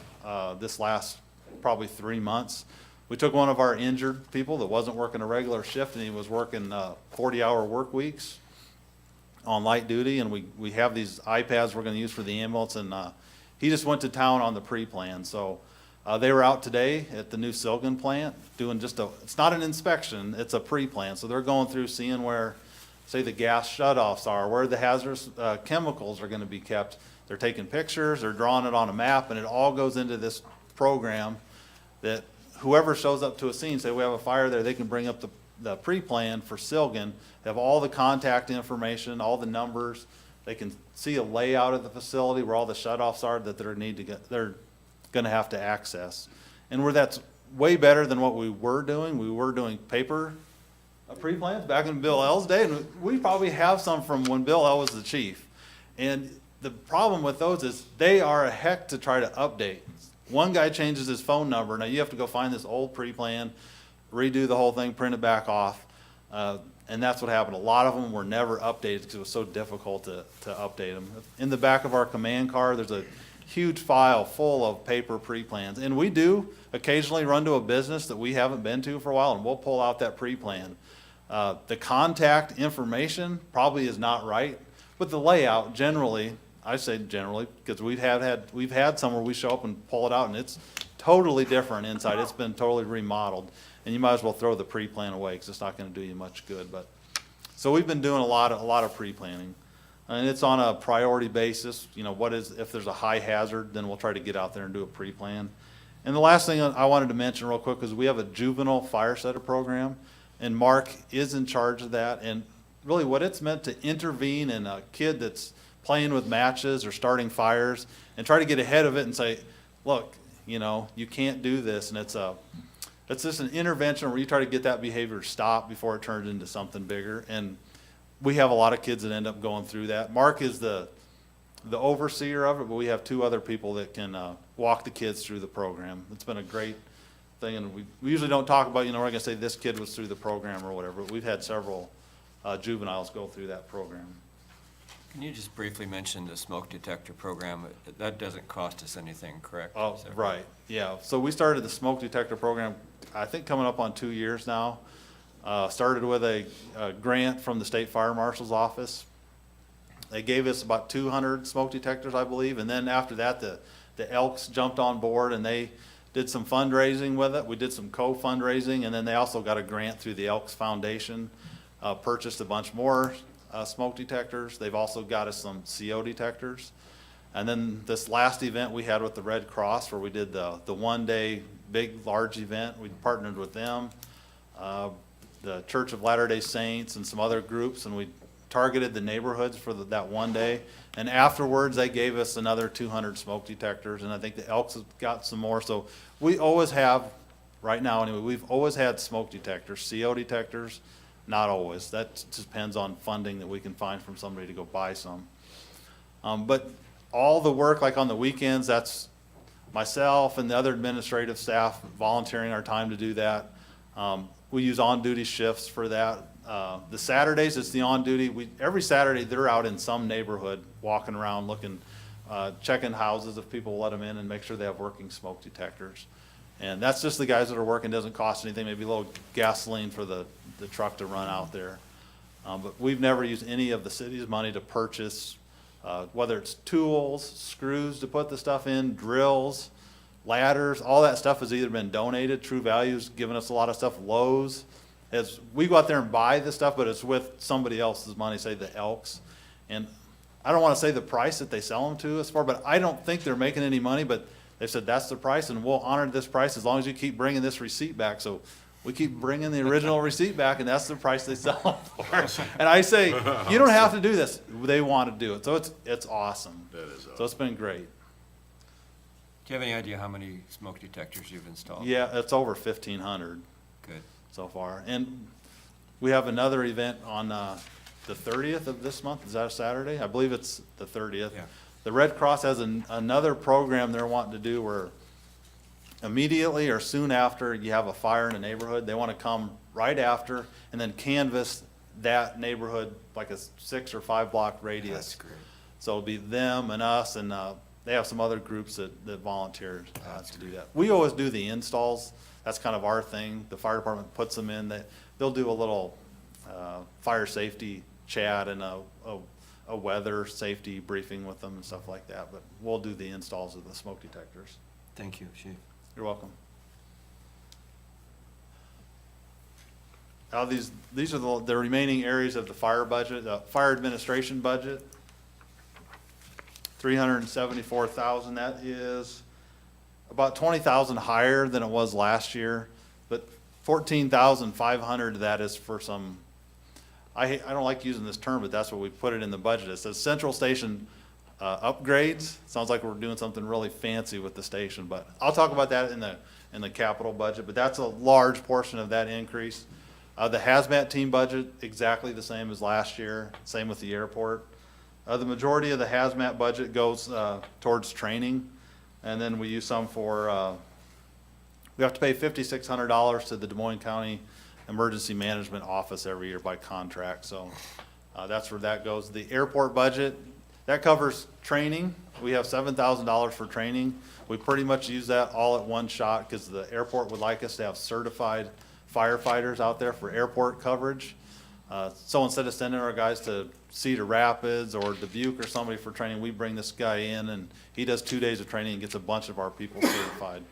this last probably 3 months. We took one of our injured people that wasn't working a regular shift, and he was working 40-hour work weeks on light duty, and we have these iPads we're gonna use for the ambulance, and he just went to town on the pre-plan. So they were out today at the new Silgan plant doing it's not an inspection, it's a pre-plan. So they're going through seeing where, say, the gas shutoffs are, where the hazardous chemicals are gonna be kept. They're taking pictures, they're drawing it on a map, and it all goes into this program that whoever shows up to a scene, say we have a fire there, they can bring up the pre-plan for Silgan, have all the contact information, all the numbers. They can see a layout of the facility where all the shutoffs are that they're gonna have to access. And where that's way better than what we were doing. We were doing paper pre-plans back in Bill L's day, and we probably have some from when Bill L was the chief. And the problem with those is they are a heck to try to update. One guy changes his phone number, now you have to go find this old pre-plan, redo the whole thing, print it back off. And that's what happened. A lot of them were never updated because it was so difficult to update them. In the back of our command car, there's a huge file full of paper pre-plans. And we do occasionally run to a business that we haven't been to for a while, and we'll pull out that pre-plan. The contact information probably is not right, but the layout generally, I say generally, because we've had some where we show up and pull it out, and it's totally different inside. It's been totally remodeled. And you might as well throw the pre-plan away because it's not going to do you much good. But so we've been doing a lot of pre-planning, and it's on a priority basis. If there's a high hazard, then we'll try to get out there and do a pre-plan. And the last thing I wanted to mention real quick is we have a juvenile fire setter program, and Mark is in charge of that. And really, what it's meant to intervene in a kid that's playing with matches or starting fires, and try to get ahead of it and say, look, you can't do this, and it's just an intervention where you try to get that behavior to stop before it turns into something bigger. And we have a lot of kids that end up going through that. Mark is the overseer of it, but we have 2 other people that can walk the kids through the program. It's been a great thing, and we usually don't talk about, we're not going to say this kid was through the program or whatever, but we've had several juveniles go through that program. Can you just briefly mention the smoke detector program? That doesn't cost us anything, correct? Oh, Is that right, yeah. So we started the smoke detector program, I think coming up on 2 years now. Started with a grant from the State Fire Marshal's office. They gave us about 200 smoke detectors, I believe, and then after that, the Elks jumped on board and they did some fundraising with it. We did some co-fundraising, and then they also got a grant through the Elks Foundation, purchased a bunch more smoke detectors. They've also got us some CO detectors. And then this last event we had with the Red Cross, where we did the one-day big, large event, we partnered with them, the Church of Latter-day Saints and some other groups, and we targeted the neighborhoods for that one day. And afterwards, they gave us another 200 smoke detectors, and I think the Elks have got some more. So we always have, right now anyway, we've always had smoke detectors, CO detectors, not always. That just depends on funding that we can find from somebody to go buy some. But all the work, like on the weekends, that's myself and the other administrative staff volunteering our time to do that. We use on-duty shifts for that. The Saturdays, it's the on-duty. Every Saturday, they're out in some neighborhood, walking around, looking, checking houses if people let them in, and make sure they have working smoke detectors. And that's just the guys that are working, doesn't cost anything, maybe a little gasoline for the truck to run out there. But we've never used any of the city's money to purchase, whether it's tools, screws to put the stuff in, drills, ladders, all that stuff has either been donated. True Value's given us a lot of stuff. Lowe's, as we go out there and buy this stuff, but it's with somebody else's money, say the Elks. And I don't want to say the price that they sell them to us for, but I don't think they're making any money, but they said that's the price, and we'll honor this price as long as you keep bringing this receipt back. So we keep bringing the original receipt back, and that's the price they sell them for. And I say, you don't have to do this. They want to do it. So it's awesome. That is So it's been great. Do you have any idea how many smoke detectors you've installed? Yeah, it's over 1,500 Good. so far. And we have another event on the 30th of this month. Is that a Saturday? I believe it's the 30th. Yeah. The Red Cross has another program they're wanting to do where immediately or soon after you have a fire in a neighborhood, they want to come right after and then canvass that neighborhood like a 6 or 5 block radius. That's great. So it'll be them and us, and they have some other groups that volunteer to do that. We always do the installs. That's kind of our thing. The fire department puts them in. They'll do a little fire safety chat and a weather safety briefing with them and stuff like that. But we'll do the installs of the smoke detectors. Thank you, Chief. You're welcome. Now these are the remaining areas of the fire budget, the fire administration budget. 374,000, that is about 20,000 higher than it was last year, but 14,500 of that is for some, I don't like using this term, but that's what we put it in the budget. It says central station upgrades. Sounds like we're doing something really fancy with the station, but I'll talk about that in the capital budget, but that's a large portion of that increase. The hazmat team budget, exactly the same as last year, same with the airport. The majority of the hazmat budget goes towards training, and then we use some for, we have to pay $5,600 to the Des Moines County Emergency Management Office every year by contract, so that's where that goes. The airport budget, that covers training. We have $7,000 for training. We pretty much use that all at one shot because the airport would like us to have certified firefighters out there for airport coverage. So instead of sending our guys to Cedar Rapids or Dubuque or somebody for training, we bring this guy in and he does 2 days of training and gets a bunch of our people certified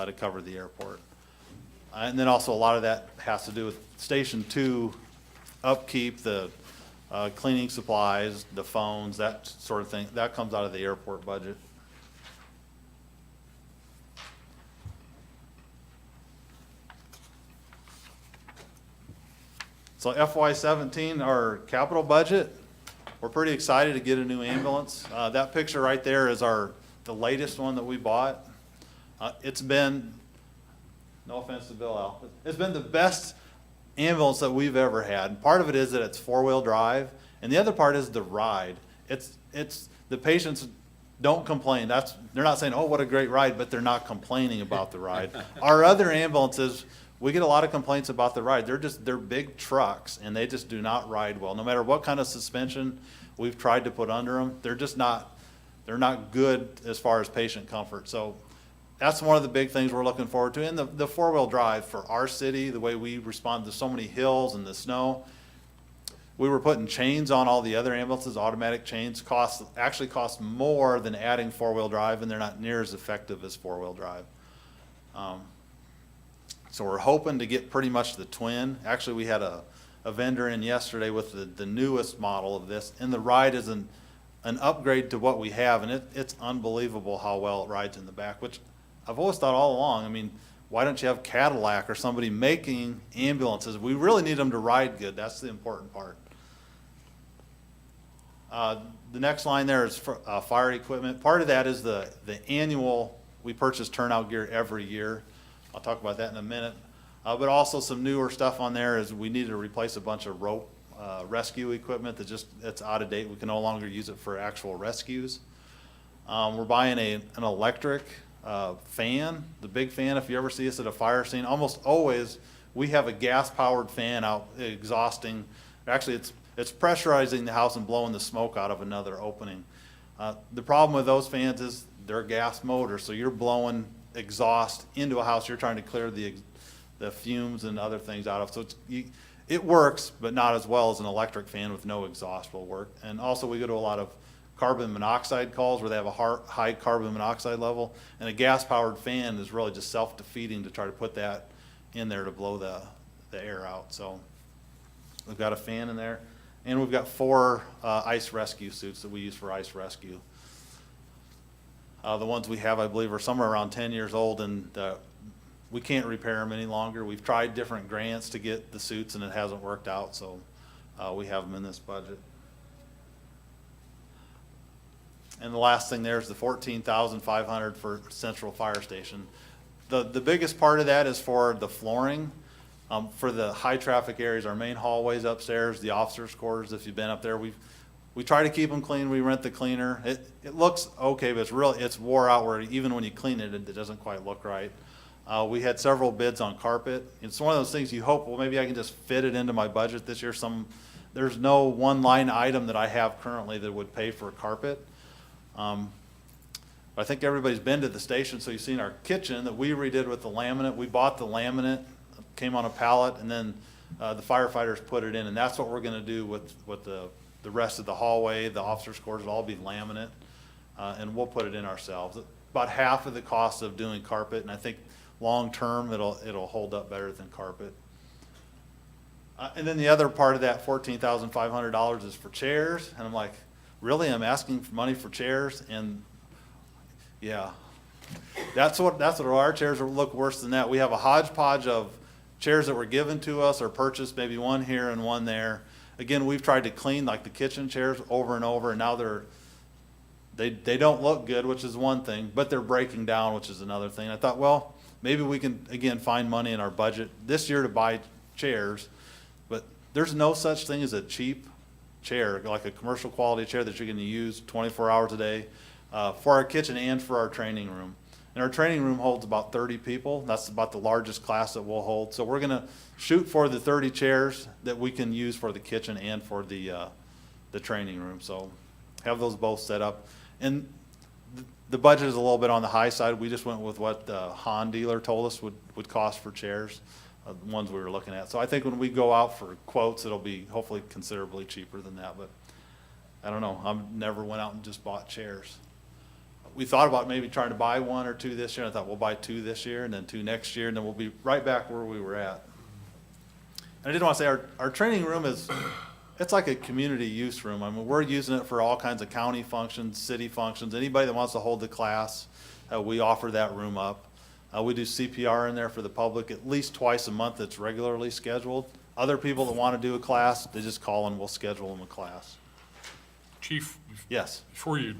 to cover the airport. And then also a lot of that has to do with Station 2 upkeep, the cleaning supplies, the phones, that sort of thing. That comes out of the airport budget. So FY17, our capital budget, we're pretty excited to get a new ambulance. That picture right there is the latest one that we bought. It's been, no offense to Bill Al, it's been the best ambulance that we've ever had. Part of it is that it's 4-wheel drive, and the other part is the ride. It's the patients don't complain. They're not saying, oh, what a great ride, but they're not complaining about the ride. Our other ambulances, we get a lot of complaints about the ride. They're big trucks and they just do not ride well. No matter what kind of suspension we've tried to put under them, they're not good as far as patient comfort. So that's one of the big things we're looking forward to. And the four-wheel drive for our city, the way we respond to so many hills and the snow, we were putting chains on all the other ambulances. Automatic chains actually cost more than adding four-wheel drive, and they're not near as effective as four-wheel drive. So we're hoping to get pretty much the twin. Actually, we had a vendor in yesterday with the newest model of this, and the ride is an upgrade to what we have, and it's unbelievable how well it rides in the back, which I've always thought all along. I mean, why don't you have Cadillac or somebody making ambulances? We really need them to ride good. That's the important part. The next line there is fire equipment. Part of that is the annual, we purchase turnout gear every year. I'll talk about that in a minute. But also some newer stuff on there is we need to replace a bunch of rope rescue equipment that's out of date. We can no longer use it for actual rescues. We're buying an electric fan, the big fan. If you ever see us at a fire scene, almost always we have a gas-powered fan out exhausting. Actually, it's pressurizing the house and blowing the smoke out of another opening. The problem with those fans is they're gas motors, so you're blowing exhaust into a house. You're trying to clear the fumes and other things out of. So it works, but not as well as an electric fan with no exhaust will work. And also, we go to a lot of carbon monoxide calls where they have a high carbon monoxide level, and a gas-powered fan is really just self-defeating to try to put that in there to blow the air out. So we've got a fan in there, and we've got 4 ice rescue suits that we use for ice rescue. The ones we have, I believe, are somewhere around 10 years old, and we can't repair them any longer. We've tried different grants to get the suits, and it hasn't worked out, so we have them in this budget. And the last thing there is the $14,500 for Central Fire Station. The biggest part of that is for the flooring. For the high traffic areas, our main hallways upstairs, the officers' quarters, if you've been up there, we try to keep them clean. We rent the cleaner. It looks okay, but it's wore out where even when you clean it, it doesn't quite look right. We had several bids on carpet. It's one of those things you hope, well, maybe I can just fit it into my budget this year. There's no one line item that I have currently that would pay for carpet. I think everybody's been to the station, so you've seen our kitchen that we redid with the laminate. We bought the laminate, came on a pallet, and then the firefighters put it in, and that's what we're gonna do with the rest of the hallway. The officers' quarters will all be laminate, and we'll put it in ourselves. About half of the cost of doing carpet, and I think long-term it'll hold up better than carpet. And then the other part of that $14,500 is for chairs, and I'm like, really, I'm asking for money for chairs? And yeah, that's what our chairs look worse than that. We have a hodgepodge of chairs that were given to us or purchased, maybe one here and one there. Again, we've tried to clean like the kitchen chairs over and over, and now they don't look good, which is one thing, but they're breaking down, which is another thing. I thought, well, maybe we can, again, find money in our budget this year to buy chairs, but there's no such thing as a cheap chair, like a commercial quality chair that you're gonna use 24 hours a day, for our kitchen and for our training room. And our training room holds about 30 people. That's about the largest class that we'll hold. So we're gonna shoot for the 30 chairs that we can use for the kitchen and for the training room. So have those both set up. And the budget is a little bit on the high side. We just went with what the Han dealer told us would cost for chairs, the ones we were looking at. So I think when we go out for quotes, it'll be hopefully considerably cheaper than that, but I don't know. I never went out and just bought chairs. We thought about maybe trying to buy 1 or 2 this year. I thought we'll buy 2 this year and then 2 next year, and then we'll be right back where we were at. And I did want to say our training room it's like a community use room. I mean, we're using it for all kinds of county functions, city functions. Anybody that wants to hold the class, we offer that room up. We do CPR in there for the public at least twice a month. It's regularly scheduled. Other people that want to do a class, they just call and we'll schedule them a class. Chief, Yes. before you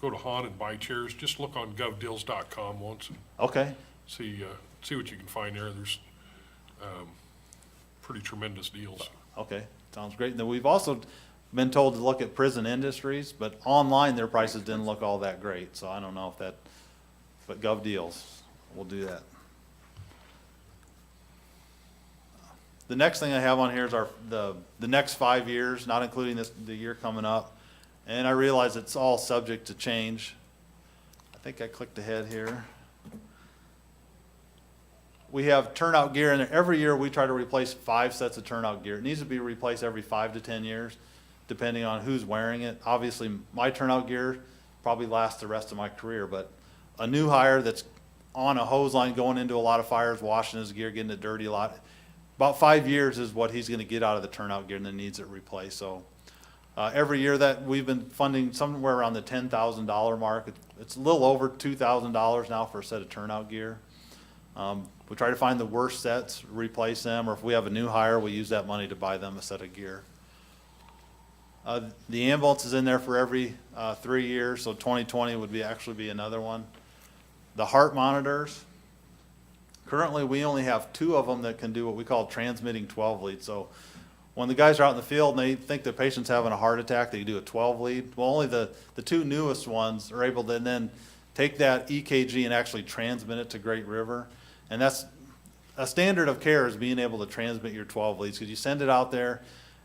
go to Han and buy chairs, just look on govdeals.com once and Okay. see what you can find there. There's pretty tremendous deals. Okay. Sounds great. And then we've also been told to look at Prison Industries, but online their prices didn't look all that great. So I don't know but Gov Deals, we'll do that. The next thing I have on here is the next 5 years, not including the year coming up. And I realize it's all subject to change. I think I clicked ahead here. We have turnout gear in there. Every year, we try to replace 5 sets of turnout gear. It needs to be replaced every 5 to 10 years, depending on who's wearing it. Obviously, my turnout gear probably lasts the rest of my career, but a new hire that's on a hose line going into a lot of fires, washing his gear, getting it dirty a lot, about 5 years is what he's gonna get out of the turnout gear and then needs it replaced, so. Every year that we've been funding somewhere around the $10,000 mark. It's a little over $2,000 now for a set of turnout gear. We try to find the worst sets, replace them, or if we have a new hire, we use that money to buy them a set of gear. The ambulance is in there for every 3 years, so 2020 would actually be another one. The heart monitors, currently we only have 2 of them that can do what we call transmitting 12 lead. So when the guys are out in the field and they think the patient's having a heart attack, they do a 12 lead. Well, only the 2 newest ones are able to then take that EKG and actually transmit it to Great River. And that's a standard of care, is being able to transmit your 12 leads, because you send it out there,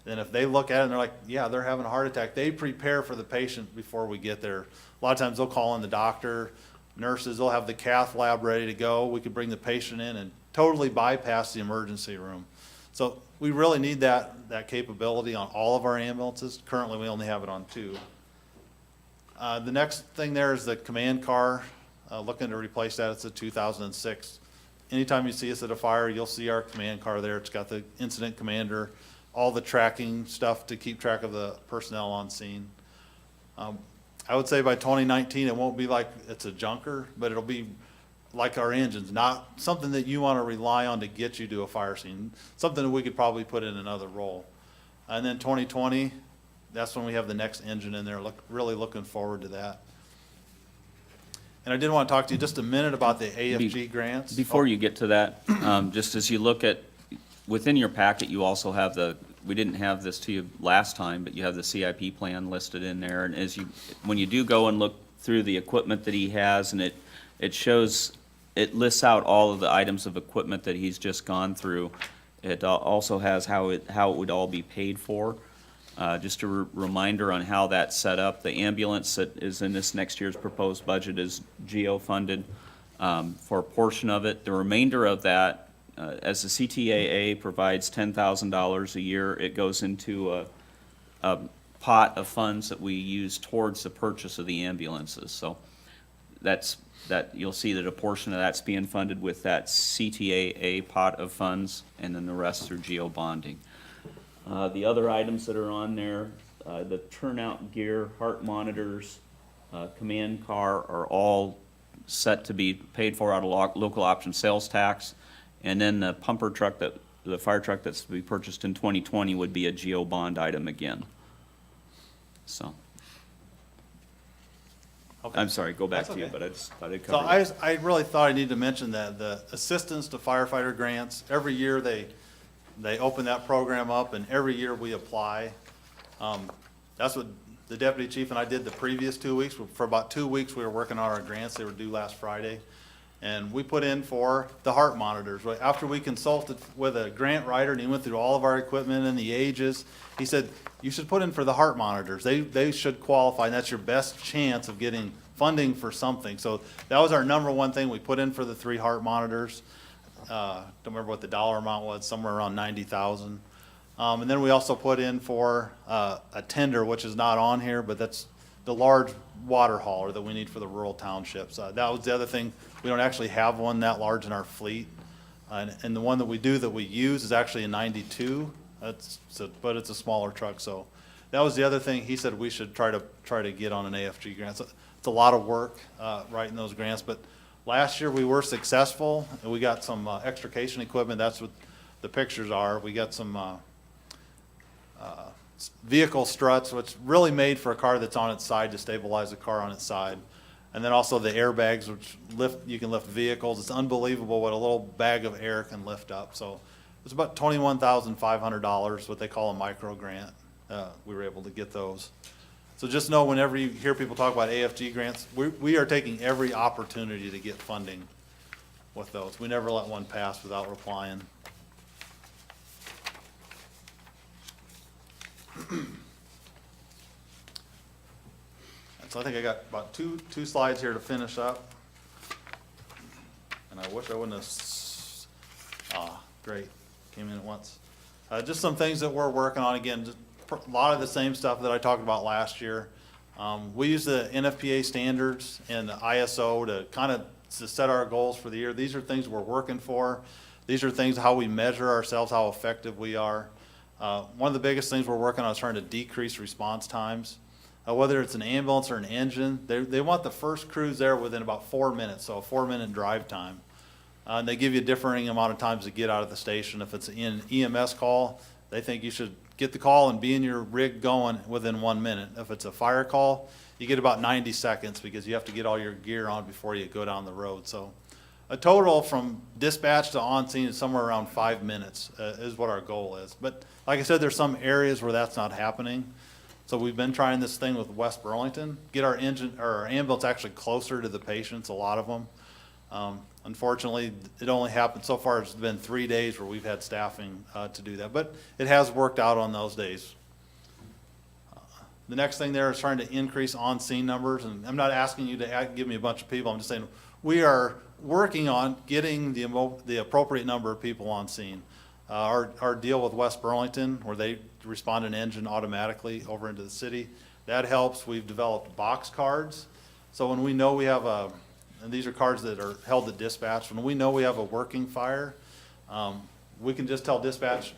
and if they look at it and they're like, yeah, they're having a heart attack, they prepare for the patient before we get there. A lot of times they'll call in the doctor, nurses, they'll have the cath lab ready to go. We could bring the patient in and totally bypass the emergency room. So we really need that capability on all of our ambulances. Currently, we only have it on 2. The next thing there is the command car, looking to replace that. It's a 2006. Anytime you see us at a fire, you'll see our command car there. It's got the incident commander, all the tracking stuff to keep track of the personnel on scene. I would say by 2019, it won't be like it's a junker, but it'll be like our engines, not something that you want to rely on to get you to a fire scene, something that we could probably put in another role. And then 2020, that's when we have the next engine in there. Really looking forward to that. And I did want to talk to you just a minute about the AFG grants. Before you get to that, just as you look at, within your packet, you also have we didn't have this to you last time, but you have the CIP plan listed in there. And when you do go and look through the equipment that he has, and it lists out all of the items of equipment that he's just gone through. It also has how it would all be paid for. Just a reminder on how that's set up. The ambulance that is in this next year's proposed budget is GEO-funded for a portion of it. The remainder of that, as the CTAA provides $10,000 a year, it goes into a pot of funds that we use towards the purchase of the ambulances. So you'll see that a portion of that's being funded with that CTAA pot of funds, and then the rest through GEO bonding. The other items that are on there, the turnout gear, heart monitors, command car are all set to be paid for out of local option sales tax. And then the pumper truck, the fire truck that's to be purchased in 2020 would be a GEO bond item again. So, Okay. I'm sorry, go back That's to you, okay. but I just thought I'd So cover it. I really thought I needed to mention that the assistance to firefighter grants, every year they open that program up, and every year we apply. That's what the deputy chief and I did the previous 2 weeks. For about 2 weeks, we were working on our grants. They were due last Friday. And we put in for the heart monitors. Right after we consulted with a grant writer, and he went through all of our equipment and the ages, he said, you should put in for the heart monitors. They should qualify, and that's your best chance of getting funding for something. So that was our number one thing. We put in for the 3 heart monitors. Don't remember what the dollar amount was, somewhere around $90,000. And then we also put in for a tender, which is not on here, but that's the large water hauler that we need for the rural townships. That was the other thing. We don't actually have one that large in our fleet. And the one that we do that we use is actually a 92. But it's a smaller truck. So that was the other thing. He said we should try to get on an AFG grant. So it's a lot of work writing those grants. But last year we were successful, and we got some extrication equipment. That's what the pictures are. We got some vehicle struts, which really made for a car that's on its side to stabilize the car on its side. And then also the airbags, which you can lift vehicles. It's unbelievable what a little bag of air can lift up. So it's about $21,500, what they call a micro grant. We were able to get those. So just know, whenever you hear people talk about AFG grants, we are taking every opportunity to get funding with those. We never let one pass without replying. So I think I got about two slides here to finish up. And I wish I wouldn't have, great, came in at once. Just some things that we're working on, again, just a lot of the same stuff that I talked about last year. We use the NFPA standards and the ISO to set our goals for the year. These are things we're working for. These are things how we measure ourselves, how effective we are. One of the biggest things we're working on is trying to decrease response times. Whether it's an ambulance or an engine, they want the first crews there within about 4 minutes, so a 4-minute drive time. And they give you a differing amount of times to get out of the station. If it's an EMS call, they think you should get the call and be in your rig going within 1 minute. If it's a fire call, you get about 90 seconds because you have to get all your gear on before you go down the road. So a total from dispatch to on scene is somewhere around 5 minutes is what our goal is. But like I said, there's some areas where that's not happening. So we've been trying this thing with West Burlington, get our engine or our ambulance actually closer to the patients, a lot of them. Unfortunately, it only happened, so far it's been 3 days where we've had staffing to do that, but it has worked out on those days. The next thing there is trying to increase on-scene numbers, and I'm not asking you to give me a bunch of people, I'm just saying we are working on getting the appropriate number of people on scene. Our deal with West Burlington, where they respond an engine automatically over into the city, that helps. We've developed box cards, so when we know we have and these are cards that are held at dispatch, when we know we have a working fire, we can just tell dispatch,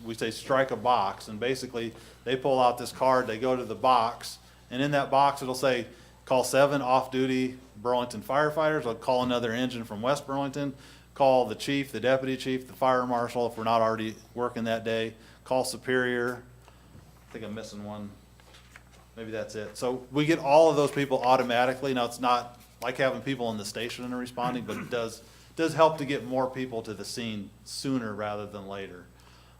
we say strike a box, and basically they pull out this card, they go to the box, and in that box it'll say, call 7 off-duty Burlington firefighters, or call another engine from West Burlington, call the chief, the deputy chief, the fire marshal if we're not already working that day, call Superior. I think I'm missing one. Maybe that's it. So we get all of those people automatically. Now, it's not like having people in the station and responding, but it does help to get more people to the scene sooner rather than later.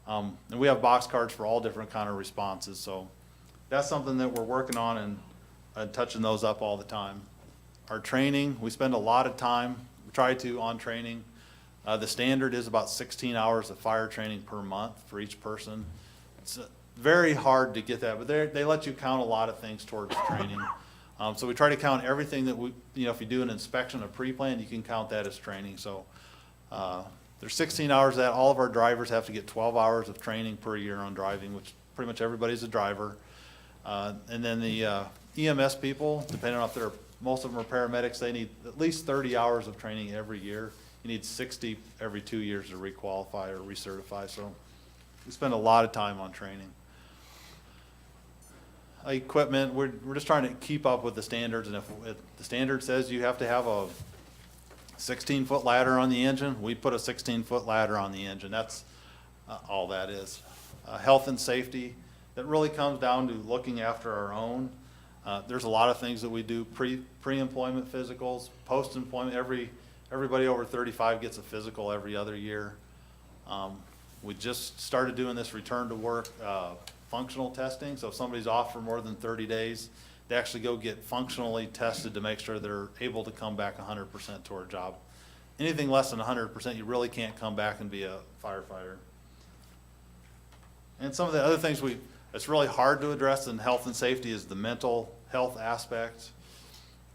And we have box cards for all different kind of responses. So that's something that we're working on and touching those up all the time. Our training, we spend a lot of time, we try to, on training. The standard is about 16 hours of fire training per month for each person. It's very hard to get that, but they let you count a lot of things towards training. So we try to count everything that if you do an inspection, a pre-plan, you can count that as training. So there's 16 hours of that. All of our drivers have to get 12 hours of training per year on driving, which pretty much everybody's a driver. And then the EMS people, depending on if most of them are paramedics, they need at least 30 hours of training every year. You need 60 every 2 years to requalify or recertify, so we spend a lot of time on training. Equipment, we're just trying to keep up with the standards, and if the standard says you have to have a 16-foot ladder on the engine, we put a 16-foot ladder on the engine. That's all that is. Health and safety, that really comes down to looking after our own. There's a lot of things that we do, pre-employment physicals, post-employment. Everybody over 35 gets a physical every other year. We just started doing this return to work functional testing. So if somebody's off for more than 30 days, they actually go get functionally tested to make sure they're able to come back 100% to our job. Anything less than 100%, you really can't come back and be a firefighter. And some of the other things it's really hard to address in health and safety is the mental health aspect.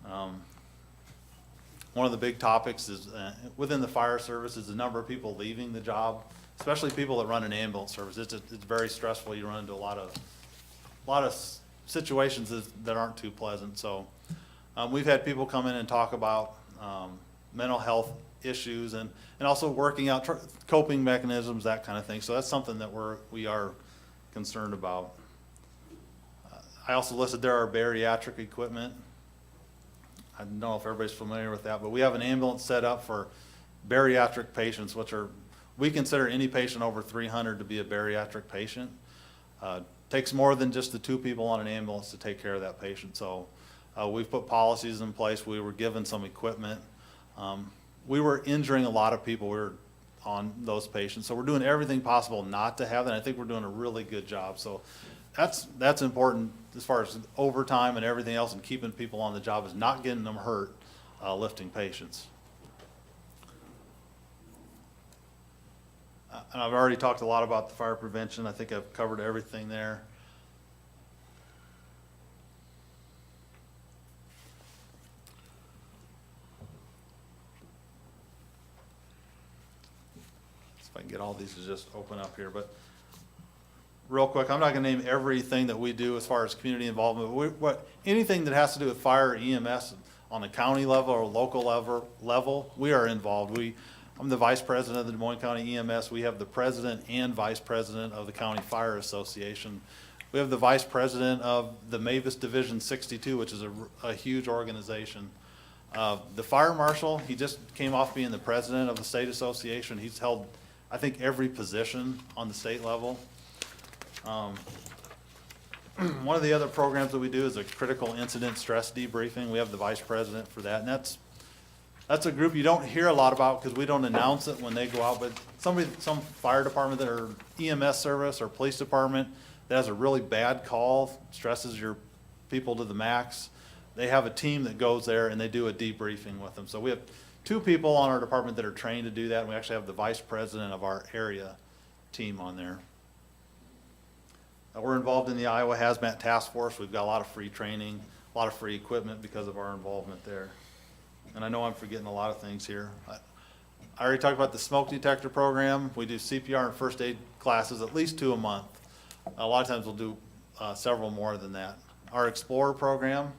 One of the big topics is within the fire service is the number of people leaving the job, especially people that run an ambulance service. It's very stressful. You run into a lot of situations that aren't too pleasant. So we've had people come in and talk about mental health issues and also working out coping mechanisms, that kind of thing. So that's something that we are concerned about. I also listed there our bariatric equipment. I don't know if everybody's familiar with that, but we have an ambulance set up for bariatric patients, we consider any patient over 300 to be a bariatric patient. Takes more than just the 2 people on an ambulance to take care of that patient. So we've put policies in place. We were given some equipment. We were injuring a lot of people. We were on those patients. So we're doing everything possible not to have that. I think we're doing a really good job. So that's important as far as overtime and everything else, and keeping people on the job is not getting them hurt lifting patients. And I've already talked a lot about the fire prevention. I think I've covered everything there. if I can get all these to just open up here, but real quick, I'm not gonna name everything that we do as far as community involvement, but anything that has to do with fire or EMS on the county level or local level, we are involved. I'm the vice president of the Des Moines County EMS. We have the president and vice president of the County Fire Association. We have the vice president of the Mavis Division 62, which is a huge organization. The fire marshal, he just came off being the president of the state association. He's held, I think, every position on the state level. One of the other programs that we do is a critical incident stress debriefing. We have the vice president for that, and that's a group you don't hear a lot about because we don't announce it when they go out, but some fire department that or EMS service or police department that has a really bad call, stresses your people to the max, they have a team that goes there and they do a debriefing with them. So we have 2 people on our department that are trained to do that, and we actually have the vice president of our area team on there. We're involved in the Iowa Hazmat Task Force. We've got a lot of free training, a lot of free equipment because of our involvement there. And I know I'm forgetting a lot of things here. I already talked about the smoke detector program. We do CPR and first aid classes, at least 2 a month. A lot of times we'll do several more than that. Our Explorer program,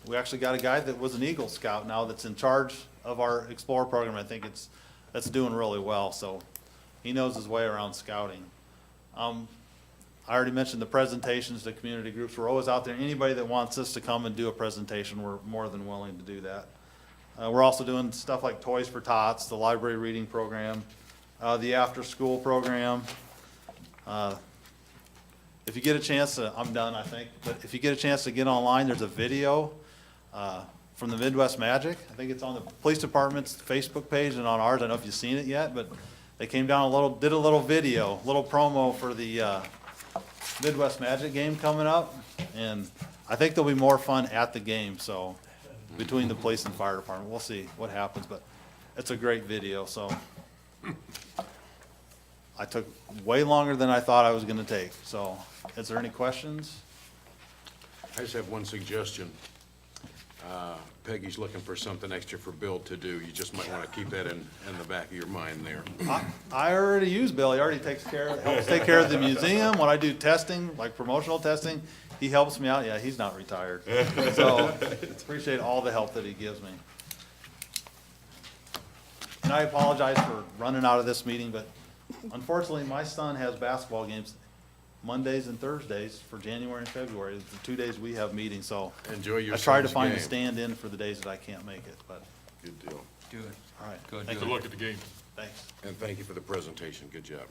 we actually got a guy that was an Eagle Scout now that's in charge of our Explorer program. I think that's doing really well, so he knows his way around scouting. I already mentioned the presentations to community groups. We're always out there. Anybody that wants us to come and do a presentation, we're more than willing to do that. We're also doing stuff like Toys for Tots, the library reading program, the after-school program. If you get a chance to, I'm done, I think, but if you get a chance to get online, there's a video from the Midwest Magic. I think it's on the police department's Facebook page and on ours. I don't know if you've seen it yet, but they came down did a little video, little promo for the Midwest Magic game coming up, and I think there'll be more fun at the game, so between the police and fire department, we'll see what happens, but it's a great video, so I took way longer than I thought I was gonna take, so is there any questions? I just have one suggestion. Peggy's looking for something extra for Bill to do. You just might want to keep that in the back of your mind there. I already use Bill. He already helps take care of the museum. When I do testing, like promotional testing, he helps me out. Yeah, he's not retired. So appreciate all the help that he gives me. And I apologize for running out of this meeting, but unfortunately, my son has basketball games Mondays and Thursdays for January and February. It's the 2 days we have meetings, so Enjoy your I try to son's find a game. stand-in for the days that I can't make it, but, Good deal. Do it. all right. Go Thank do Good you. luck at the game. Thanks. And thank you for the presentation. Good job.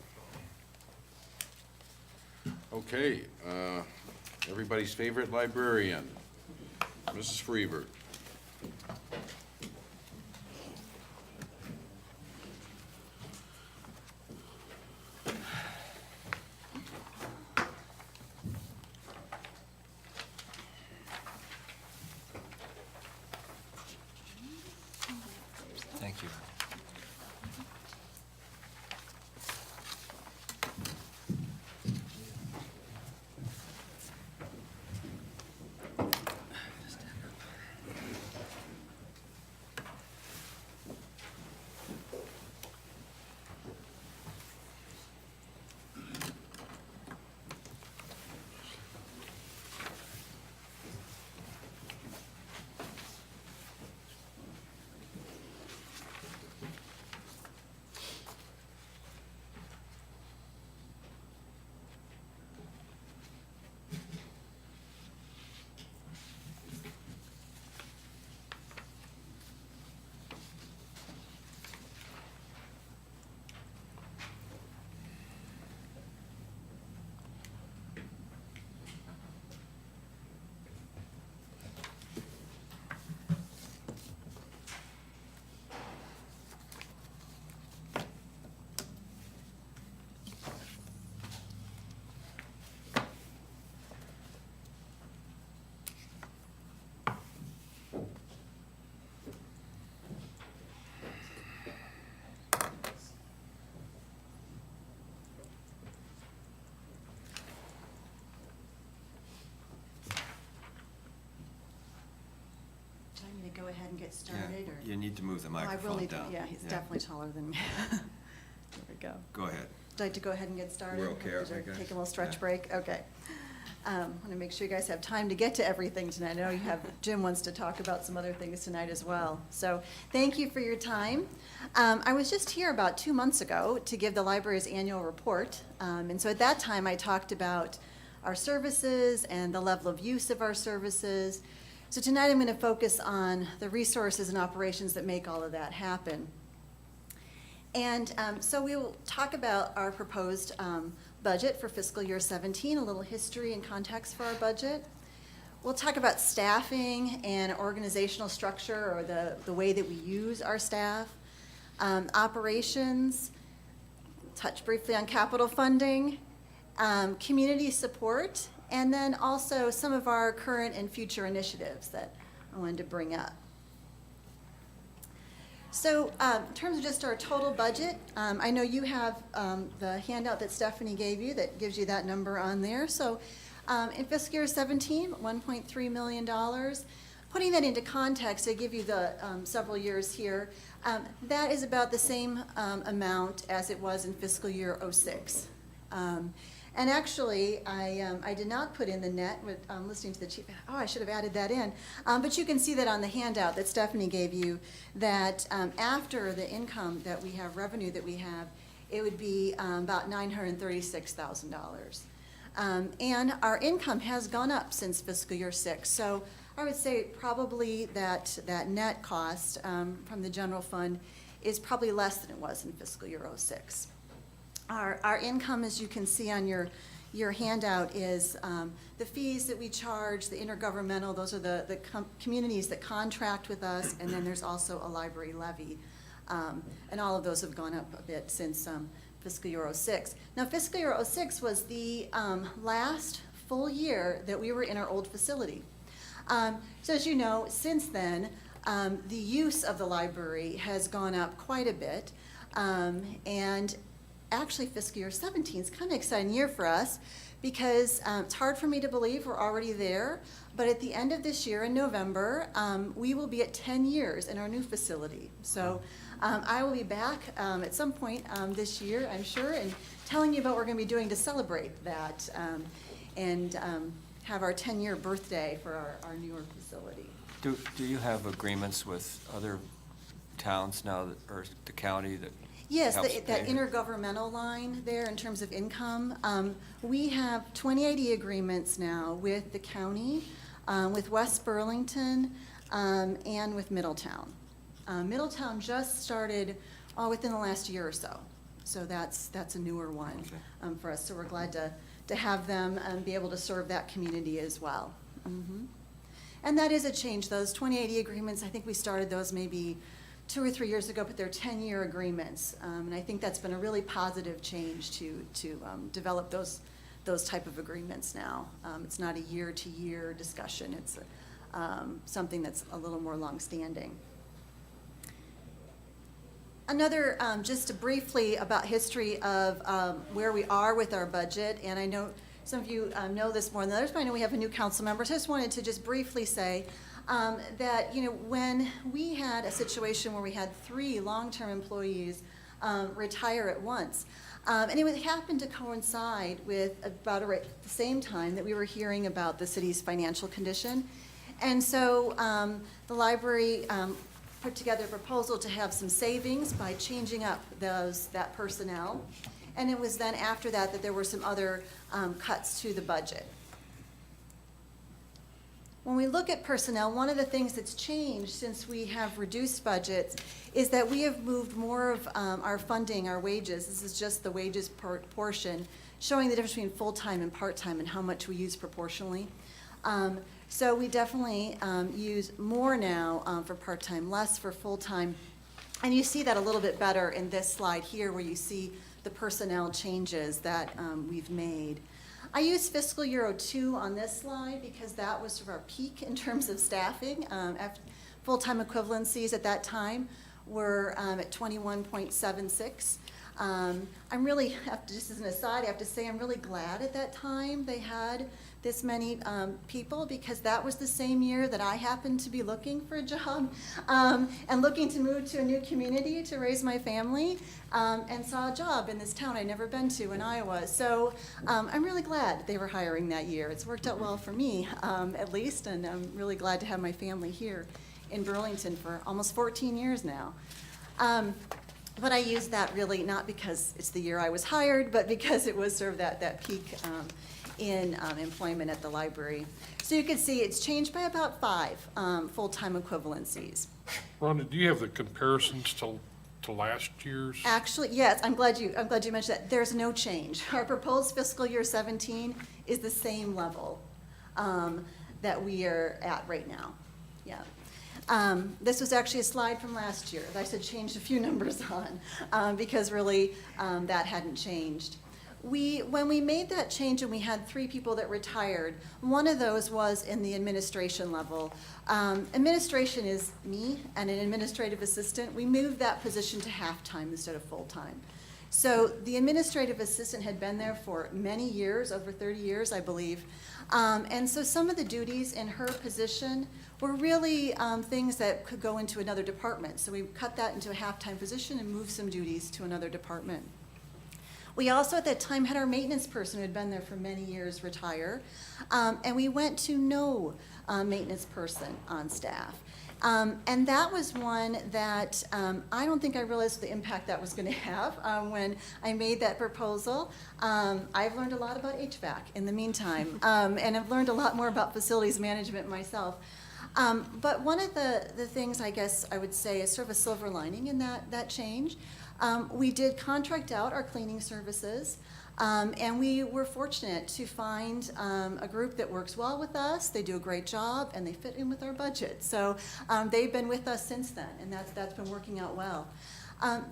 Okay, everybody's favorite librarian, Mrs. Freeberg. Thank you. Do I need to go ahead and get Yeah, started, or? you need to move the Oh, I microphone really down. do, yeah, he's definitely taller than me. There we go. Go ahead. Would you like to go ahead and get started? We're okay, Or I guess. take a little stretch Yeah. break? Okay. Want to make sure you guys have time to get to everything tonight. I know you have, Jim wants to talk about some other things tonight as well. So thank you for your time. I was just here about 2 months ago to give the library's annual report. And so at that time, I talked about our services and the level of use of our services. So tonight, I'm going to focus on the resources and operations that make all of that happen. And so we will talk about our proposed budget for fiscal year 17, a little history and context for our budget. We'll talk about staffing and organizational structure, or the way that we use our staff, operations, touch briefly on capital funding, community support, and then also some of our current and future initiatives that I wanted to bring up. So in terms of just our total budget, I know you have the handout that Stephanie gave you that gives you that number on there. So in fiscal year 17, $1.3 million. Putting that into context, I give you the several years here. That is about the same amount as it was in fiscal year 06. And actually, I did not put in the net with listening to the chief. Oh, I should have added that in. But you can see that on the handout that Stephanie gave you, that after the income that we have, revenue that we have, it would be about $936,000. And our income has gone up since fiscal year 6. So I would say probably that net cost from the general fund is probably less than it was in fiscal year 06. Our income, as you can see on your handout, is the fees that we charge, the intergovernmental, those are the communities that contract with us, and then there's also a library levy. And all of those have gone up a bit since fiscal year 06. Now, fiscal year 06 was the last full year that we were in our old facility. So as you know, since then, the use of the library has gone up quite a bit. And actually, fiscal year 17 is kind of an exciting year for us, because it's hard for me to believe we're already there, but at the end of this year in November, we will be at 10 years in our new facility. So I will be back at some point this year, I'm sure, and telling you about what we're going to be doing to celebrate that and have our 10-year birthday for our newer facility. Do you have agreements with other towns now, or the county that Yes, helps that pay? intergovernmental line there in terms of income. We have 2080 agreements now with the county, with West Burlington, and with Middletown. Middletown just started within the last year or so. So that's a newer one for us. So we're glad to have them be able to serve that community as well. Mhm. And that is a change. Those 2080 agreements, I think we started those maybe 2 or 3 years ago, but they're 10-year agreements. And I think that's been a really positive change to develop those type of agreements now. It's not a year-to-year discussion. It's something that's a little more longstanding. Another, just briefly about history of where we are with our budget, and I know some of you know this more than others, but I know we have a new council member, so I just wanted to just briefly say that, you know, when we had a situation where we had 3 long-term employees retire at once, and it would happen to coincide with about the same time that we were hearing about the city's financial condition. And so the library put together a proposal to have some savings by changing up that personnel. And it was then after that that there were some other cuts to the budget. When we look at personnel, one of the things that's changed since we have reduced budgets is that we have moved more of our funding, our wages, this is just the wages portion, showing the difference between full-time and part-time and how much we use proportionally. So we definitely use more now for part-time, less for full-time. And you see that a little bit better in this slide here, where you see the personnel changes that we've made. I use fiscal year 02 on this slide because that was sort of our peak in terms of staffing. Full-time equivalencies at that time were at 21.76. I'm really, just as an aside, I have to say I'm really glad at that time they had this many people, because that was the same year that I happened to be looking for a job and looking to move to a new community to raise my family, and saw a job in this town I'd never been to in Iowa. So I'm really glad they were hiring that year. It's worked out well for me, at least, and I'm really glad to have my family here in Burlington for almost 14 years now. But I used that really not because it's the year I was hired, but because it was sort of that peak in employment at the library. So you can see it's changed by about 5 full-time equivalencies. Rhonda, do you have the comparisons to last year's? Actually, yes, I'm glad you mentioned that. There's no change. Our proposed fiscal year 17 is the same level that we are at right now. Yeah. This was actually a slide from last year that I said changed a few numbers on because really that hadn't changed. When we made that change and we had 3 people that retired, one of those was in the administration level. Administration is me and an administrative assistant. We moved that position to half-time instead of full-time. So the administrative assistant had been there for many years, over 30 years, I believe. And so some of the duties in her position were really things that could go into another department. So we cut that into a half-time position and moved some duties to another department. We also at that time had our maintenance person who had been there for many years retire, and we went to no maintenance person on staff. And that was one that I don't think I realized the impact that was going to have when I made that proposal. I've learned a lot about HVAC in the meantime, and I've learned a lot more about facilities management myself. But one of the things I guess I would say is sort of a silver lining in that change. We did contract out our cleaning services, and we were fortunate to find a group that works well with us. They do a great job, and they fit in with our budget. So they've been with us since then, and that's been working out well.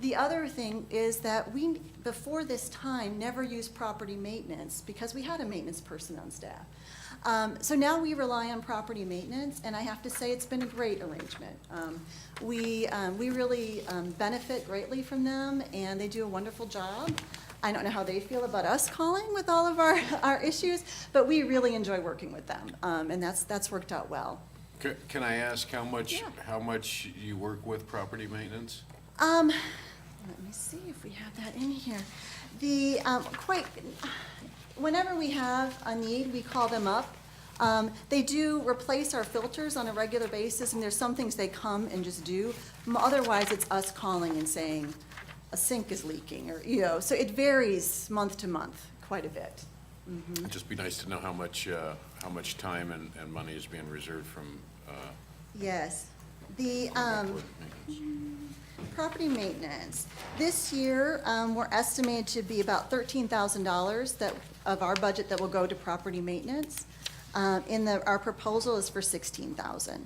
The other thing is that we, before this time, never used property maintenance because we had a maintenance person on staff. So now we rely on property maintenance, and I have to say it's been a great arrangement. We really benefit greatly from them, and they do a wonderful job. I don't know how they feel about us calling with all of our issues, but we really enjoy working with them, and that's worked out well. Can I ask how much, Yeah. how much you work with property maintenance? Let me see if we have that in here. Whenever we have a need, we call them up. They do replace our filters on a regular basis, and there's some things they come and just do. Otherwise, it's us calling and saying, a sink is leaking, or, so it varies month to month quite a bit. It'd just be nice to know how much time and money is being reserved from Yes. The, equipment maintenance. property maintenance. This year, we're estimated to be about $13,000 of our budget that will go to property maintenance. Our proposal is for $16,000.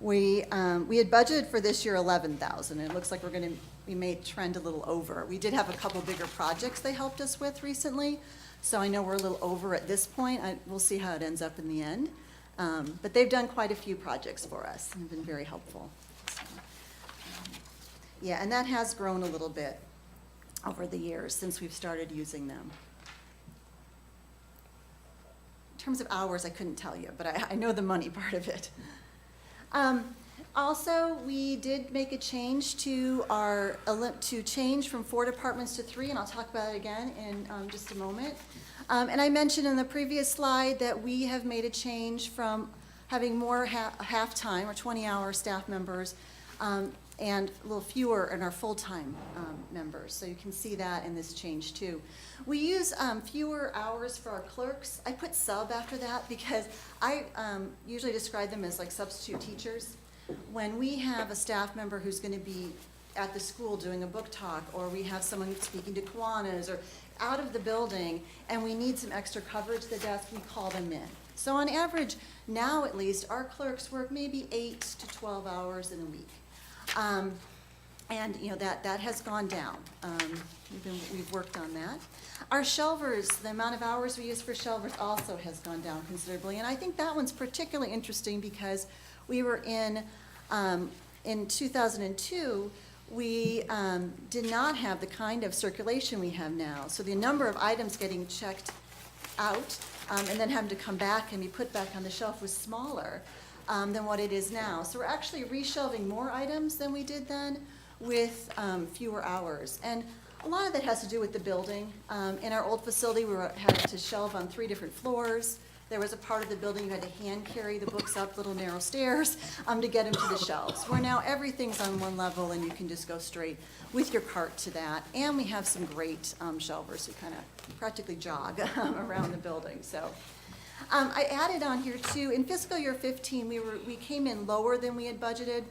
We had budgeted for this year $11,000, and it looks like we may trend a little over. We did have a couple bigger projects they helped us with recently, so I know we're a little over at this point. We'll see how it ends up in the end. But they've done quite a few projects for us and have been very helpful. So, yeah, and that has grown a little bit over the years since we've started using them. In terms of hours, I couldn't tell you, but I know the money part of it. Also, we did make a change to change from 4 departments to 3, and I'll talk about it again in just a moment. And I mentioned in the previous slide that we have made a change from having more half-time or 20-hour staff members and a little fewer in our full-time members. So you can see that in this change too. We use fewer hours for our clerks. I put sub after that because I usually describe them as like substitute teachers. When we have a staff member who's going to be at the school doing a book talk, or we have someone speaking to Kiwanis, or out of the building, and we need some extra coverage at the desk, we call them in. So on average, now at least, our clerks work maybe 8 to 12 hours in a week. And that has gone down. We've worked on that. Our shelvers, the amount of hours we use for shelvers also has gone down considerably. And I think that one's particularly interesting because we were in 2002, we did not have the kind of circulation we have now. So the number of items getting checked out, and then having to come back and be put back on the shelf was smaller than what it is now. So we're actually reshelving more items than we did then with fewer hours. And a lot of that has to do with the building. In our old facility, had to shelve on 3 different floors. There was a part of the building you had to hand carry the books up little narrow stairs to get them to the shelves. Where now everything's on one level and you can just go straight with your cart to that. And we have some great shelvers who kind of practically jog around the building. So I added on here too, in fiscal year 15, we came in lower than we had budgeted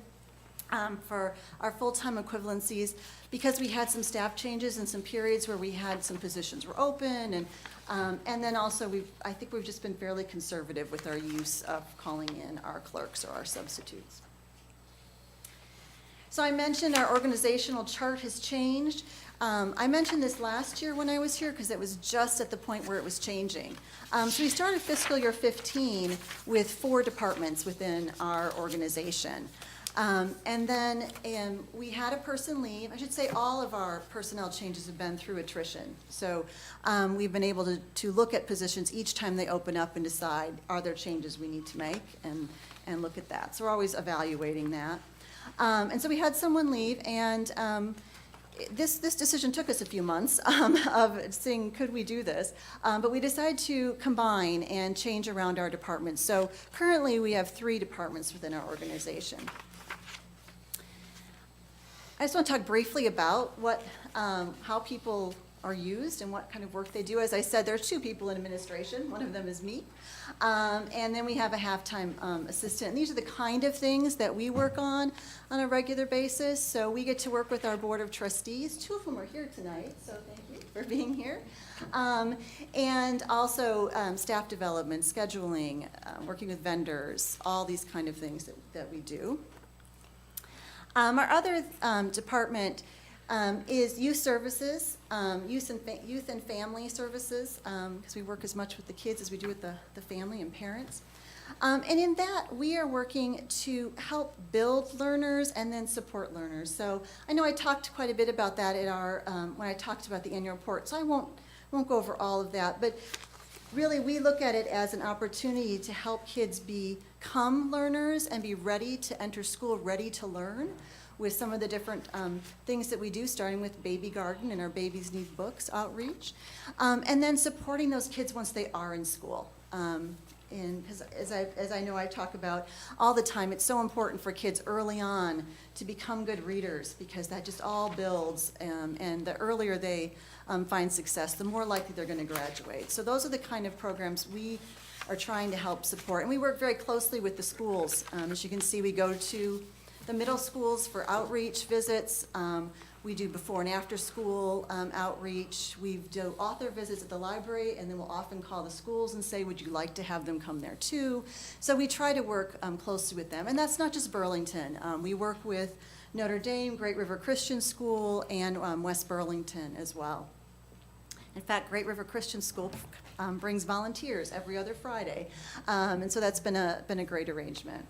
for our full-time equivalencies because we had some staff changes and some periods where we had some positions were open, and then also I think we've just been fairly conservative with our use of calling in our clerks or our substitutes. So I mentioned our organizational chart has changed. I mentioned this last year when I was here because it was just at the point where it was changing. So we started fiscal year 15 with 4 departments within our organization. And then we had a person leave. I should say all of our personnel changes have been through attrition. So we've been able to look at positions each time they open up and decide, are there changes we need to make, and look at that. So we're always evaluating that. And so we had someone leave, and this decision took us a few months of seeing, could we do this? But we decided to combine and change around our departments. So currently we have 3 departments within our organization. I just want to talk briefly about how people are used and what kind of work they do. As I said, there's 2 people in administration. One of them is me. And then we have a half-time assistant. And these are the kind of things that we work on a regular basis. So we get to work with our board of trustees. 2 of them are here tonight, so thank you for being here. And also staff development, scheduling, working with vendors, all these kind of things that we do. Our other department is youth services, youth and family services, because we work as much with the kids as we do with the family and parents. And in that, we are working to help build learners and then support learners. So I know I talked quite a bit about that at our when I talked about the annual report, so I won't go over all of that. But really, we look at it as an opportunity to help kids become learners and be ready to enter school, ready to learn, with some of the different things that we do, starting with Baby Garden and our Babies Need Books outreach, and then supporting those kids once they are in school. And because as I know I talk about all the time, it's so important for kids early on to become good readers, because that just all builds, and the earlier they find success, the more likely they're going to graduate. So those are the kind of programs we are trying to help support. And we work very closely with the schools. As you can see, we go to the middle schools for outreach visits. We do before and after school outreach. We do author visits at the library, and then we'll often call the schools and say, would you like to have them come there too? So we try to work closely with them. And that's not just Burlington. We work with Notre Dame, Great River Christian School, and West Burlington as well. In fact, Great River Christian School brings volunteers every other Friday. And so that's been a great arrangement.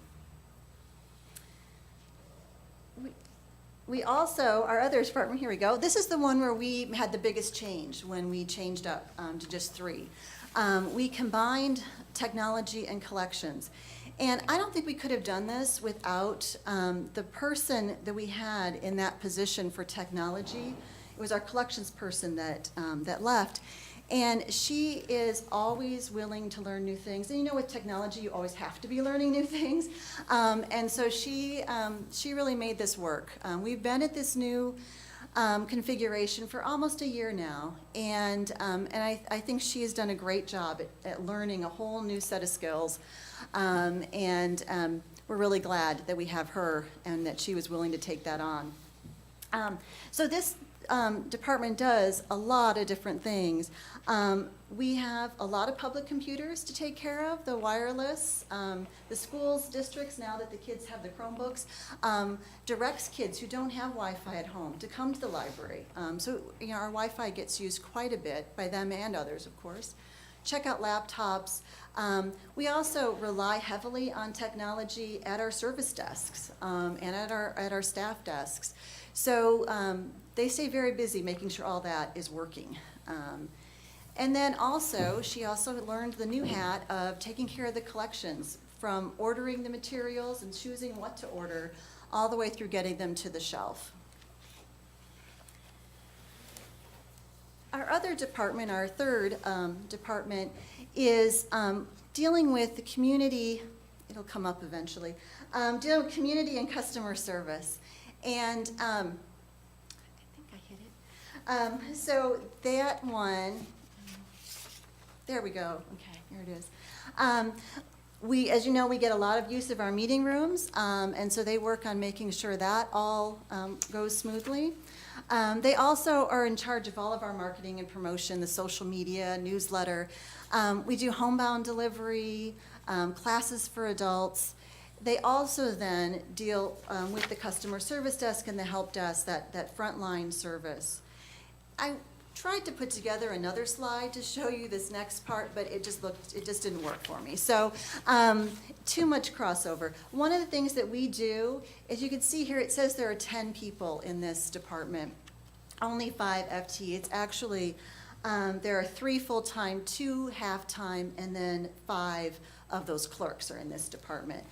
We also, our other department, here we go. This is the one where we had the biggest change when we changed up to just 3. We combined technology and collections. And I don't think we could have done this without the person that we had in that position for technology. It was our collections person that left. And she is always willing to learn new things. And you know, with technology, you always have to be learning new things. And so she really made this work. We've been at this new configuration for almost a year now. And I think she has done a great job at learning a whole new set of skills. And we're really glad that we have her and that she was willing to take that on. So this department does a lot of different things. We have a lot of public computers to take care of, the wireless. The schools, districts, now that the kids have the Chromebooks, directs kids who don't have Wi-Fi at home to come to the library. So you know, our Wi-Fi gets used quite a bit by them and others, of course. Check out laptops. We also rely heavily on technology at our service desks and at our staff desks. So they stay very busy making sure all that is working. And then also, she also learned the new hat of taking care of the collections, from ordering the materials and choosing what to order, all the way through getting them to the shelf. Our other department, our third department, is dealing with the community, it'll come up eventually, dealing with community and customer service. And I think I hit it. So that one, there we go, okay, here it is. As you know, we get a lot of use of our meeting rooms, and so they work on making sure that all goes smoothly. They also are in charge of all of our marketing and promotion, the social media, newsletter. We do homebound delivery, classes for adults. They also then deal with the customer service desk and the help desk, that frontline service. I tried to put together another slide to show you this next part, but it just didn't work for me. So too much crossover. One of the things that we do, as you can see here, it says there are 10 people in this department, only 5 FTE. It's actually, there are 3 full-time, 2 half-time, and then 5 of those clerks are in this department.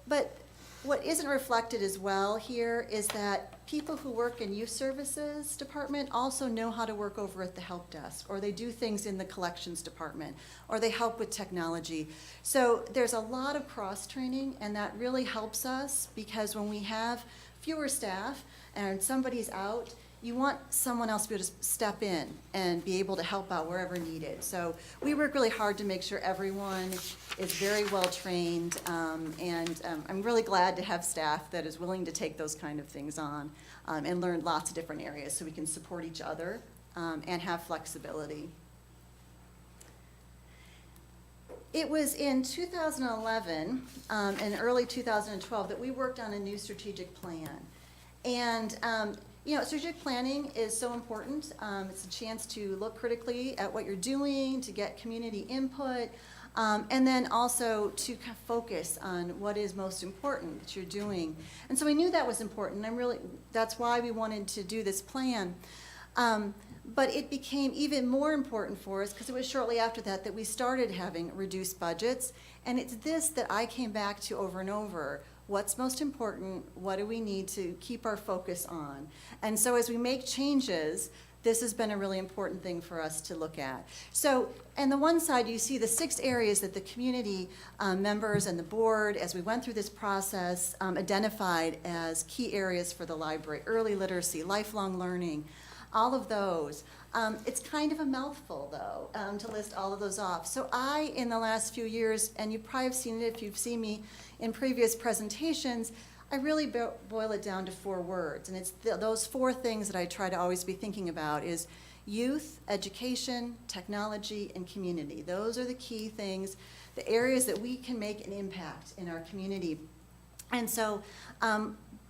But what isn't reflected as well here is that people who work in youth services department also know how to work over at the help desk, or they do things in the collections department, or they help with technology. So there's a lot of cross-training, and that really helps us, because when we have fewer staff and somebody's out, you want someone else to be able to step in and be able to help out wherever needed. So we work really hard to make sure everyone is very well trained, and I'm really glad to have staff that is willing to take those kind of things on and learn lots of different areas so we can support each other and have flexibility. It was in 2011 and early 2012 that we worked on a new strategic plan. And you know, strategic planning is so important. It's a chance to look critically at what you're doing, to get community input, and then also to kind of focus on what is most important that you're doing. And so we knew that was important. That's why we wanted to do this plan. But it became even more important for us because it was shortly after that that we started having reduced budgets. And it's this that I came back to over and over. What's most important? What do we need to keep our focus on? And so as we make changes, this has been a really important thing for us to look at. So on the one side, you see the 6 areas that the community members and the board, as we went through this process, identified as key areas for the library: early literacy, lifelong learning, all of those. It's kind of a mouthful, though, to list all of those off. So in the last few years, and you probably have seen it if you've seen me in previous presentations, I really boil it down to 4 words. And it's those 4 things that I try to always be thinking about is youth, education, technology, and community. Those are the key things, the areas that we can make an impact in our community. And so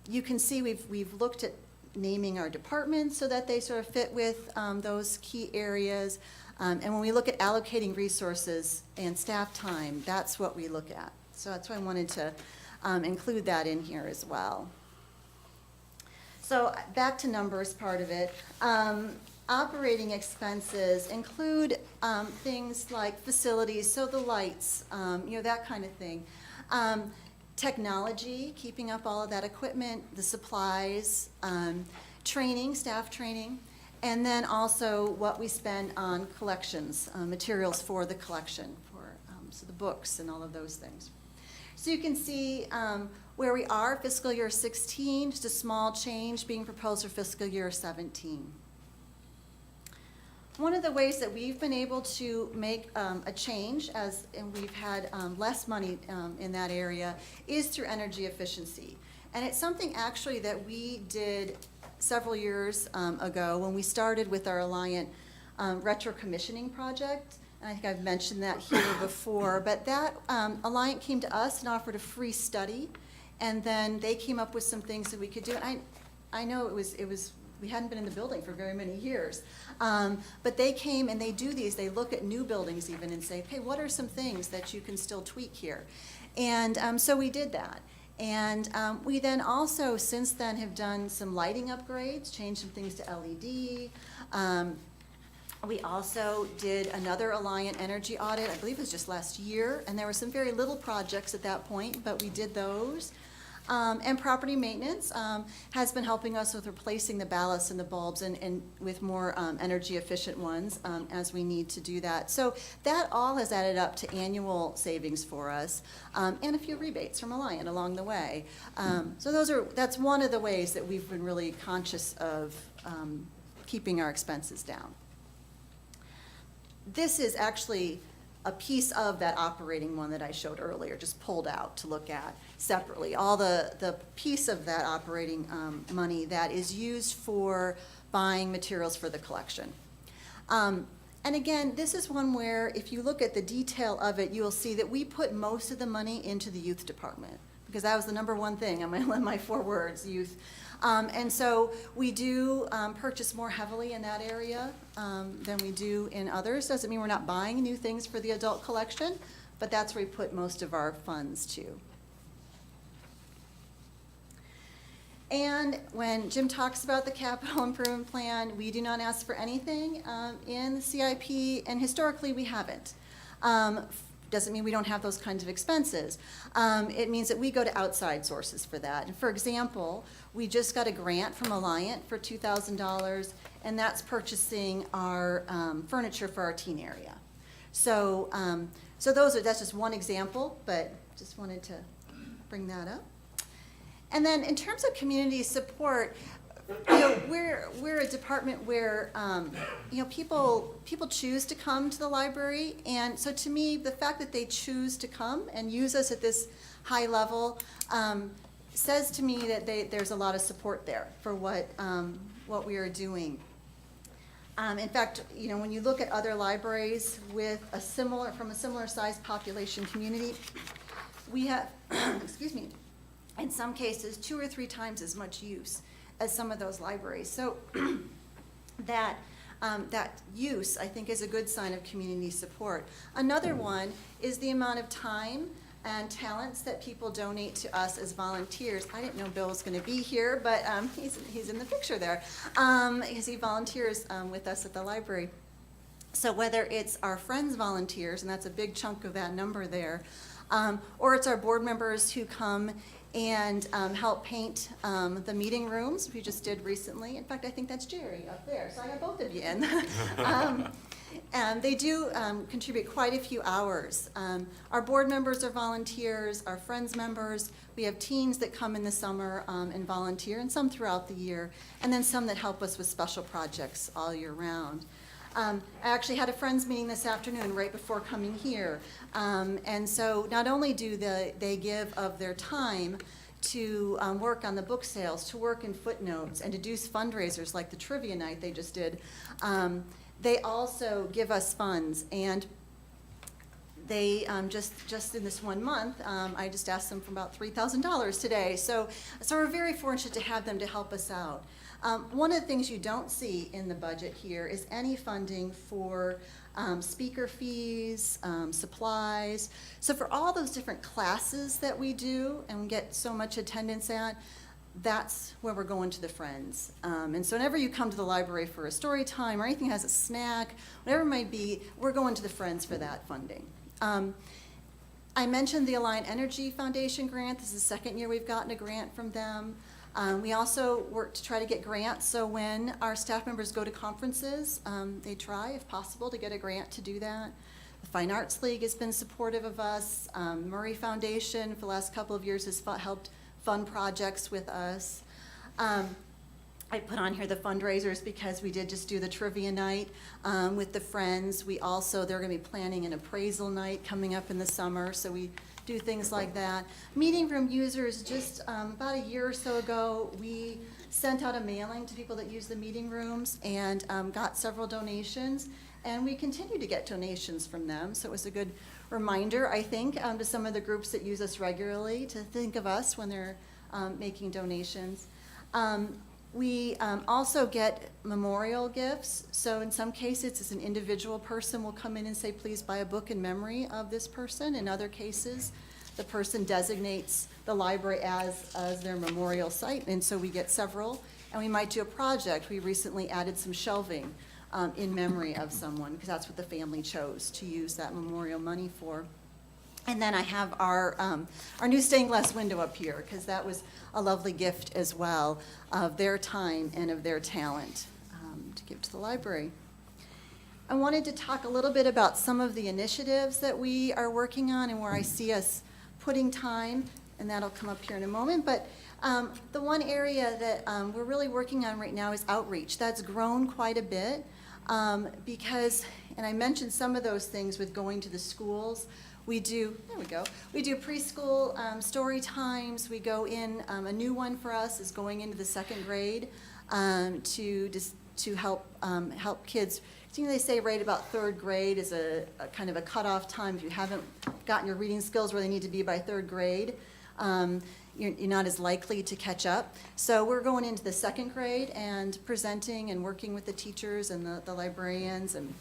you can see we've looked at naming our departments so that they sort of fit with those key areas. And when we look at allocating resources and staff time, that's what we look at. So that's why I wanted to include that in here as well. So back to numbers part of it. Operating expenses include things like facilities, so the lights, you know, that kind of thing. Technology, keeping up all of that equipment, the supplies, training, staff training, and then also what we spend on collections, materials for the collection, so the books and all of those things. So you can see where we are, fiscal year 16, just a small change being proposed for fiscal year 17. One of the ways that we've been able to make a change, and we've had less money in that area, is through energy efficiency. And it's something actually that we did several years ago when we started with our Alliant retro commissioning project. And I think I've mentioned that here before, but that Alliant came to us and offered a free study, and then they came up with some things that we could do. And I know it was we hadn't been in the building for very many years, but they came and they do these. They look at new buildings even and say, hey, what are some things that you can still tweak here? And so we did that. And we then also, since then, have done some lighting upgrades, changed some things to LED, We also did another Alliant Energy audit, I believe it was just last year, and there were some very little projects at that point, but we did those. And property maintenance has been helping us with replacing the ballasts and the bulbs and with more energy efficient ones as we need to do that. So that all has added up to annual savings for us, and a few rebates from Alliant along the way. So that's one of the ways that we've been really conscious of keeping our expenses down. This is actually a piece of that operating one that I showed earlier, just pulled out to look at separately. All the piece of that operating money that is used for buying materials for the collection. And again, this is one where if you look at the detail of it, you will see that we put most of the money into the youth department, because that was the number one thing on my 4 words, youth. And so we do purchase more heavily in that area than we do in others. Doesn't mean we're not buying new things for the adult collection, but that's where we put most of our funds to. And when Jim talks about the capital improvement plan, we do not ask for anything in the CIP, and historically we haven't. Doesn't mean we don't have those kinds of expenses. It means that we go to outside sources for that. And for example, we just got a grant from Alliant for $2,000, and that's purchasing our furniture for our teen area. So, that's just one example, but just wanted to bring that up. And then in terms of community support, you know, we're a department where, you know, people choose to come to the library, and so to me, the fact that they choose to come and use us at this high level says to me that there's a lot of support there for what we are doing. In fact, you know, when you look at other libraries with from a similar sized population community, we have, excuse me, in some cases 2 or 3 times as much use as some of those libraries. So that use, I think, is a good sign of community support. Another one is the amount of time and talents that people donate to us as volunteers. I didn't know Bill was going to be here, but he's in the picture there, because he volunteers with us at the library. So whether it's our Friends volunteers, and that's a big chunk of that number there, or it's our board members who come and help paint the meeting rooms we just did recently. In fact, I think that's Jerry up there, so I got both of you in. And they do contribute quite a few hours. Our board members are volunteers, our Friends members. We have teens that come in the summer and volunteer, and some throughout the year, and then some that help us with special projects all year round. I actually had a Friends meeting this afternoon right before coming here. And so not only do they give of their time to work on the book sales, to work in footnotes, and to do fundraisers like the trivia night they just did, they also give us funds. And they just in this 1 month, I just asked them for about $3,000 today. So we're very fortunate to have them to help us out. One of the things you don't see in the budget here is any funding for speaker fees, supplies. So for all those different classes that we do and we get so much attendance at, that's where we're going to the Friends. And so whenever you come to the library for a story time or anything that has a snack, whatever it might be, we're going to the Friends for that funding. I mentioned the Alliant Energy Foundation grant. This is the second year we've gotten a grant from them. We also work to try to get grants, so when our staff members go to conferences, they try, if possible, to get a grant to do that. The Fine Arts League has been supportive of us. Murray Foundation for the last couple of years has helped fund projects with us. I put on here the fundraisers because we did just do the trivia night with the Friends. They're going to be planning an appraisal night coming up in the summer, so we do things like that. Meeting room users, just about a year or so ago, we sent out a mailing to people that use the meeting rooms and got several donations, and we continue to get donations from them. So it was a good reminder, I think, to some of the groups that use us regularly to think of us when they're making donations. We also get memorial gifts. So in some cases, it's an individual person will come in and say, please buy a book in memory of this person. In other cases, the person designates the library as their memorial site, and so we get several. And we might do a project. We recently added some shelving in memory of someone, because that's what the family chose to use that memorial money for. And then I have our new stained glass window up here, because that was a lovely gift as well of their time and of their talent to give to the library. I wanted to talk a little bit about some of the initiatives that we are working on and where I see us putting time, and that'll come up here in a moment. But the one area that we're really working on right now is outreach. That's grown quite a bit because, and I mentioned some of those things with going to the schools. We do preschool story times. We go in, a new one for us is going into the second grade to help kids. You know, they say right about third grade is a kind of a cutoff time. If you haven't gotten your reading skills where they need to be by third grade, you're not as likely to catch up. So we're going into the second grade and presenting and working with the teachers and the librarians, and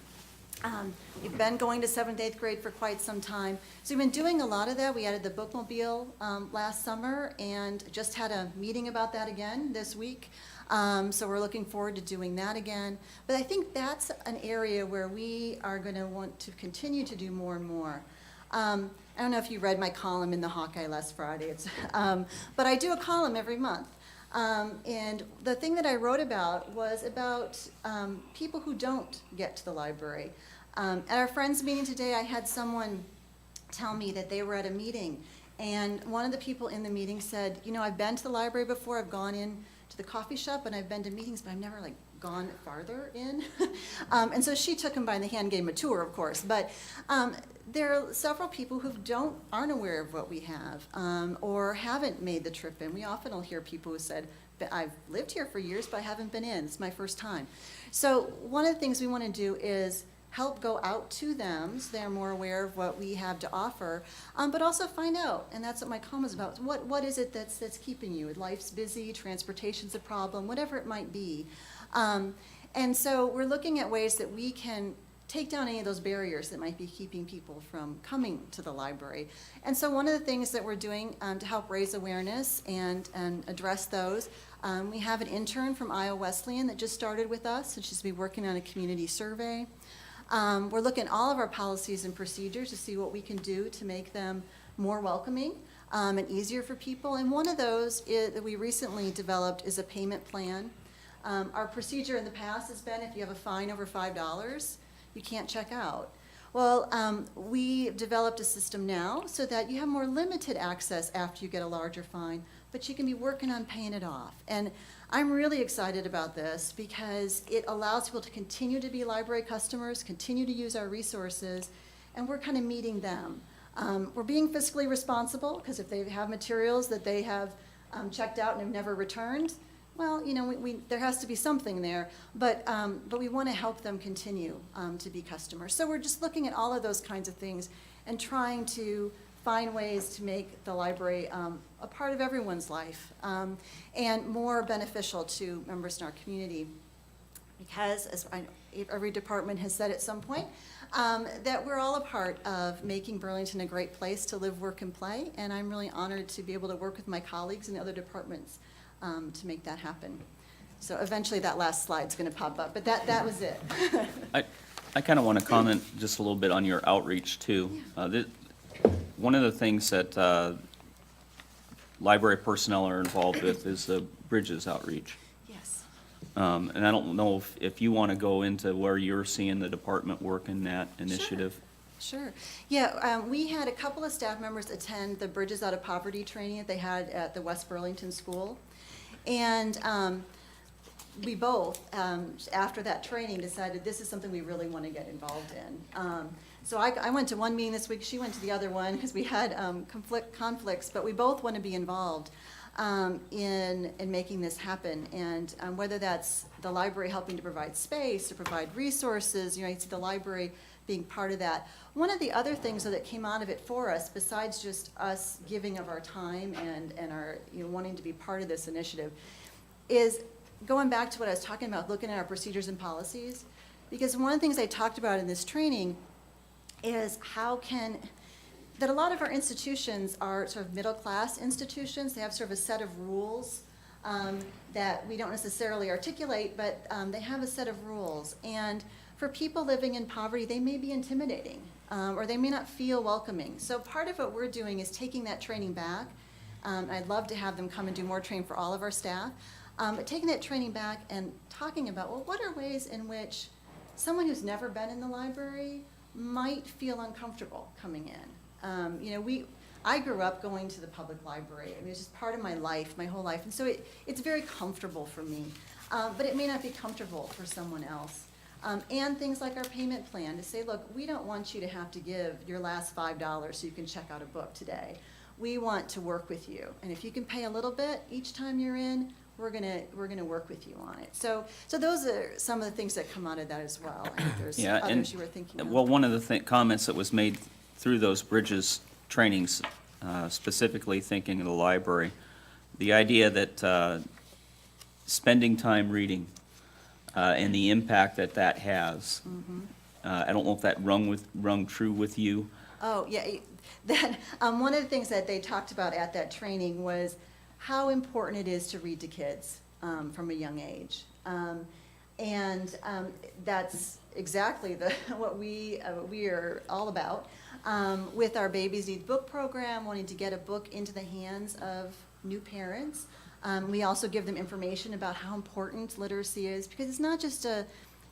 we've been going to 7th, 8th grade for quite some time. So we've been doing a lot of that. We added the bookmobile last summer and just had a meeting about that again this week. So we're looking forward to doing that again. But I think that's an area where we are going to want to continue to do more and more. I don't know if you read my column in the Hawkeye last Friday, but I do a column every month. And the thing that I wrote about was about people who don't get to the library. At our Friends meeting today, I had someone tell me that they were at a meeting, and one of the people in the meeting said, you know, I've been to the library before, I've gone in to the coffee shop, and I've been to meetings, but I've never gone farther in. And so she took him by the hand, gave him a tour, of course. But there are several people who aren't aware of what we have or haven't made the trip in. We often will hear people who said, I've lived here for years, but I haven't been in. It's my first time. So one of the things we want to do is help go out to them so they're more aware of what we have to offer, but also find out, and that's what my column is about, what is it that's keeping you? Life's busy, transportation's a problem, whatever it might be. And so we're looking at ways that we can take down any of those barriers that might be keeping people from coming to the library. And so one of the things that we're doing to help raise awareness and address those, we have an intern from Iowa Wesleyan that just started with us, and she's been working on a community survey. We're looking at all of our policies and procedures to see what we can do to make them more welcoming and easier for people. And one of those that we recently developed is a payment plan. Our procedure in the past has been if you have a fine over $5, you can't check out. Well, we developed a system now so that you have more limited access after you get a larger fine, but you can be working on paying it off. And I'm really excited about this because it allows people to continue to be library customers, continue to use our resources, and we're kind of meeting them. We're being fiscally responsible because if they have materials that they have checked out and have never returned, well, you know, there has to be something there, but we want to help them continue to be customers. So we're just looking at all of those kinds of things and trying to find ways to make the library a part of everyone's life and more beneficial to members in our community. Because, as every department has said at some point, that we're all a part of making Burlington a great place to live, work, and play, and I'm really honored to be able to work with my colleagues in other departments to make that happen. So eventually that last slide's going to pop up, but that was it. I kind of want to comment just a little bit on your outreach too. One of the things that library personnel are involved with is the Bridges outreach. Yes. And I don't know if you want to go into where you're seeing the department work in that initiative. Sure. Yeah, we had a couple of staff members attend the Bridges Out of Poverty training that they had at the West Burlington School. And we both, after that training, decided this is something we really want to get involved in. So I went to one meeting this week, she went to the other one, because we had conflicts, but we both want to be involved in making this happen. And whether that's the library helping to provide space or provide resources, you know, you see the library being part of that. One of the other things that came out of it for us, besides just us giving of our time and our, you know, wanting to be part of this initiative, is going back to what I was talking about, looking at our procedures and policies. Because one of the things I talked about in this training is that a lot of our institutions are sort of middle-class institutions. They have sort of a set of rules that we don't necessarily articulate, but they have a set of rules. And for people living in poverty, they may be intimidating, or they may not feel welcoming. So part of what we're doing is taking that training back. I'd love to have them come and do more training for all of our staff. But taking that training back and talking about, well, what are ways in which someone who's never been in the library might feel uncomfortable coming in? I grew up going to the public library. I mean, it's just part of my life, my whole life. And so it's very comfortable for me. But it may not be comfortable for someone else. And things like our payment plan to say, look, we don't want you to have to give your last $5 so you can check out a book today. We want to work with you. And if you can pay a little bit each time you're in, we're gonna work with you on it. So those are some of the things that come out of that as well. I think there's Yeah, and, others you were thinking of. well, one of the comments that was made through those Bridges trainings, specifically thinking of the library, the idea that spending time reading and the impact that has. I don't know if that rung true with you. Oh, yeah, that, one of the things that they talked about at that training was how important it is to read to kids from a young age. And that's exactly what we are all about. With our Babies Need Book program, wanting to get a book into the hands of new parents. We also give them information about how important literacy is, because it's not just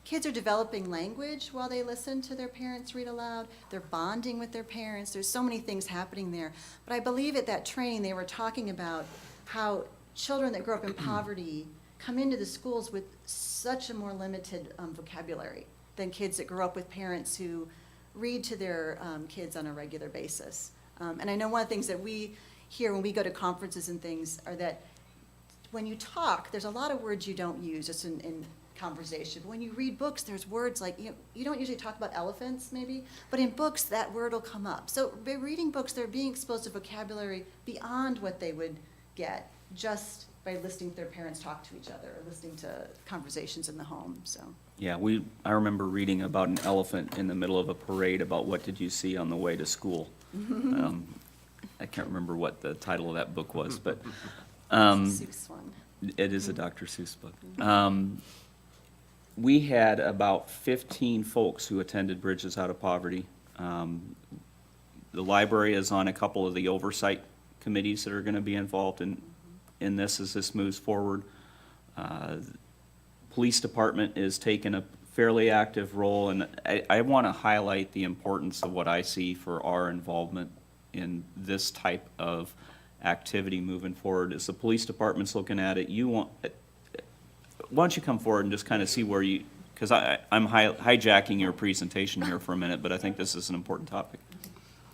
kids are developing language while they listen to their parents read aloud. They're bonding with their parents. There's so many things happening there. But I believe at that training they were talking about how children that grow up in poverty come into the schools with such a more limited vocabulary than kids that grow up with parents who read to their kids on a regular basis. And I know one of the things that we hear when we go to conferences and things are that when you talk, there's a lot of words you don't use just in conversation. When you read books, there's words like, you don't usually talk about elephants maybe, but in books that word will come up. So by reading books, they're being exposed to vocabulary beyond what they would get just by listening to their parents talk to each other or listening to conversations in the home, so. Yeah, I remember reading about an elephant in the middle of a parade about what did you see on the way to school. I can't remember what the title of that book was, but Seuss one. it is a Dr. Seuss book. We had about 15 folks who attended Bridges Out of Poverty. The library is on a couple of the oversight committees that are going to be involved in this as this moves forward. Police department is taking a fairly active role, and I want to highlight the importance of what I see for our involvement in this type of activity moving forward. As the police department's looking at it, why don't you come forward and just kind of see where you, because I'm hijacking your presentation here for a minute, but I think this is an important topic.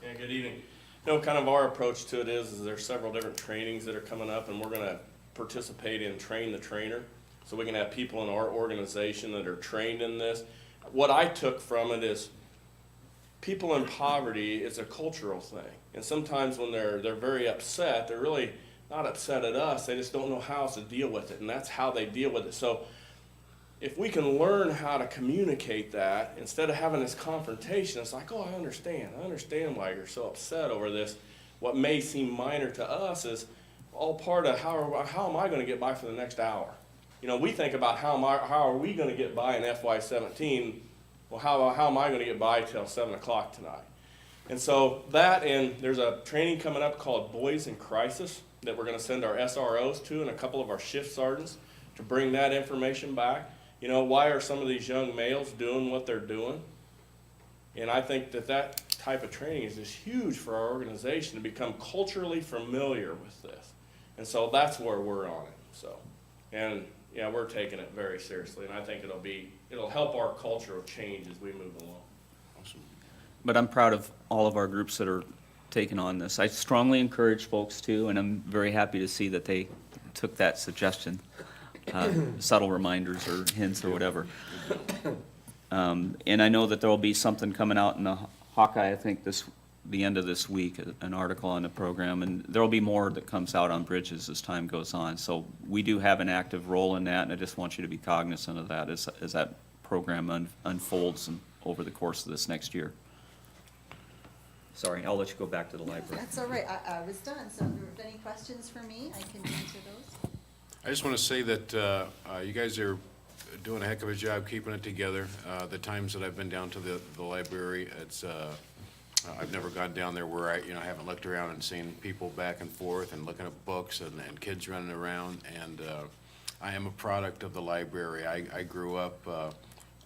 Yeah, good evening. Kind of our approach to it is there's several different trainings that are coming up, and we're going to participate in Train the Trainer. So we can have people in our organization that are trained in this. What I took from it is people in poverty is a cultural thing. And sometimes when they're very upset, they're really not upset at us, they just don't know how else to deal with it, and that's how they deal with it. So if we can learn how to communicate that, instead of having this confrontation, it's like, oh, I understand why you're so upset over this. What may seem minor to us is all part of how am I going to get by for the next hour? We think about how are we going to get by in FY17? Well, how am I going to get by till 7 o'clock tonight? And so and there's a training coming up called Boys in Crisis that we're going to send our SROs to and a couple of our shift sergeants to bring that information back. Why are some of these young males doing what they're doing? And I think that type of training is just huge for our organization to become culturally familiar with this. And so that's where we're on it. Yeah, we're taking it very seriously, and I think it'll help our cultural change as we move along. Awesome. But I'm proud of all of our groups that are taking on this. I strongly encourage folks to, and I'm very happy to see that they took that suggestion, subtle reminders or hints or whatever. And I know that there will be something coming out in the Hawkeye, I think the end of this week, an article on the program, and there will be more that comes out on Bridges as time goes on. So we do have an active role in that, and I just want you to be cognizant of that as that program unfolds over the course of this next year. Sorry, I'll let you go back to the library. That's all right, I was done, so if there are any questions for me, I can answer those. I just want to say that you guys are doing a heck of a job keeping it together. The times that I've been down to the library, it's, I've never gone down there where I haven't looked around and seen people back and forth and looking at books and kids running around. And I am a product of the library. I grew up,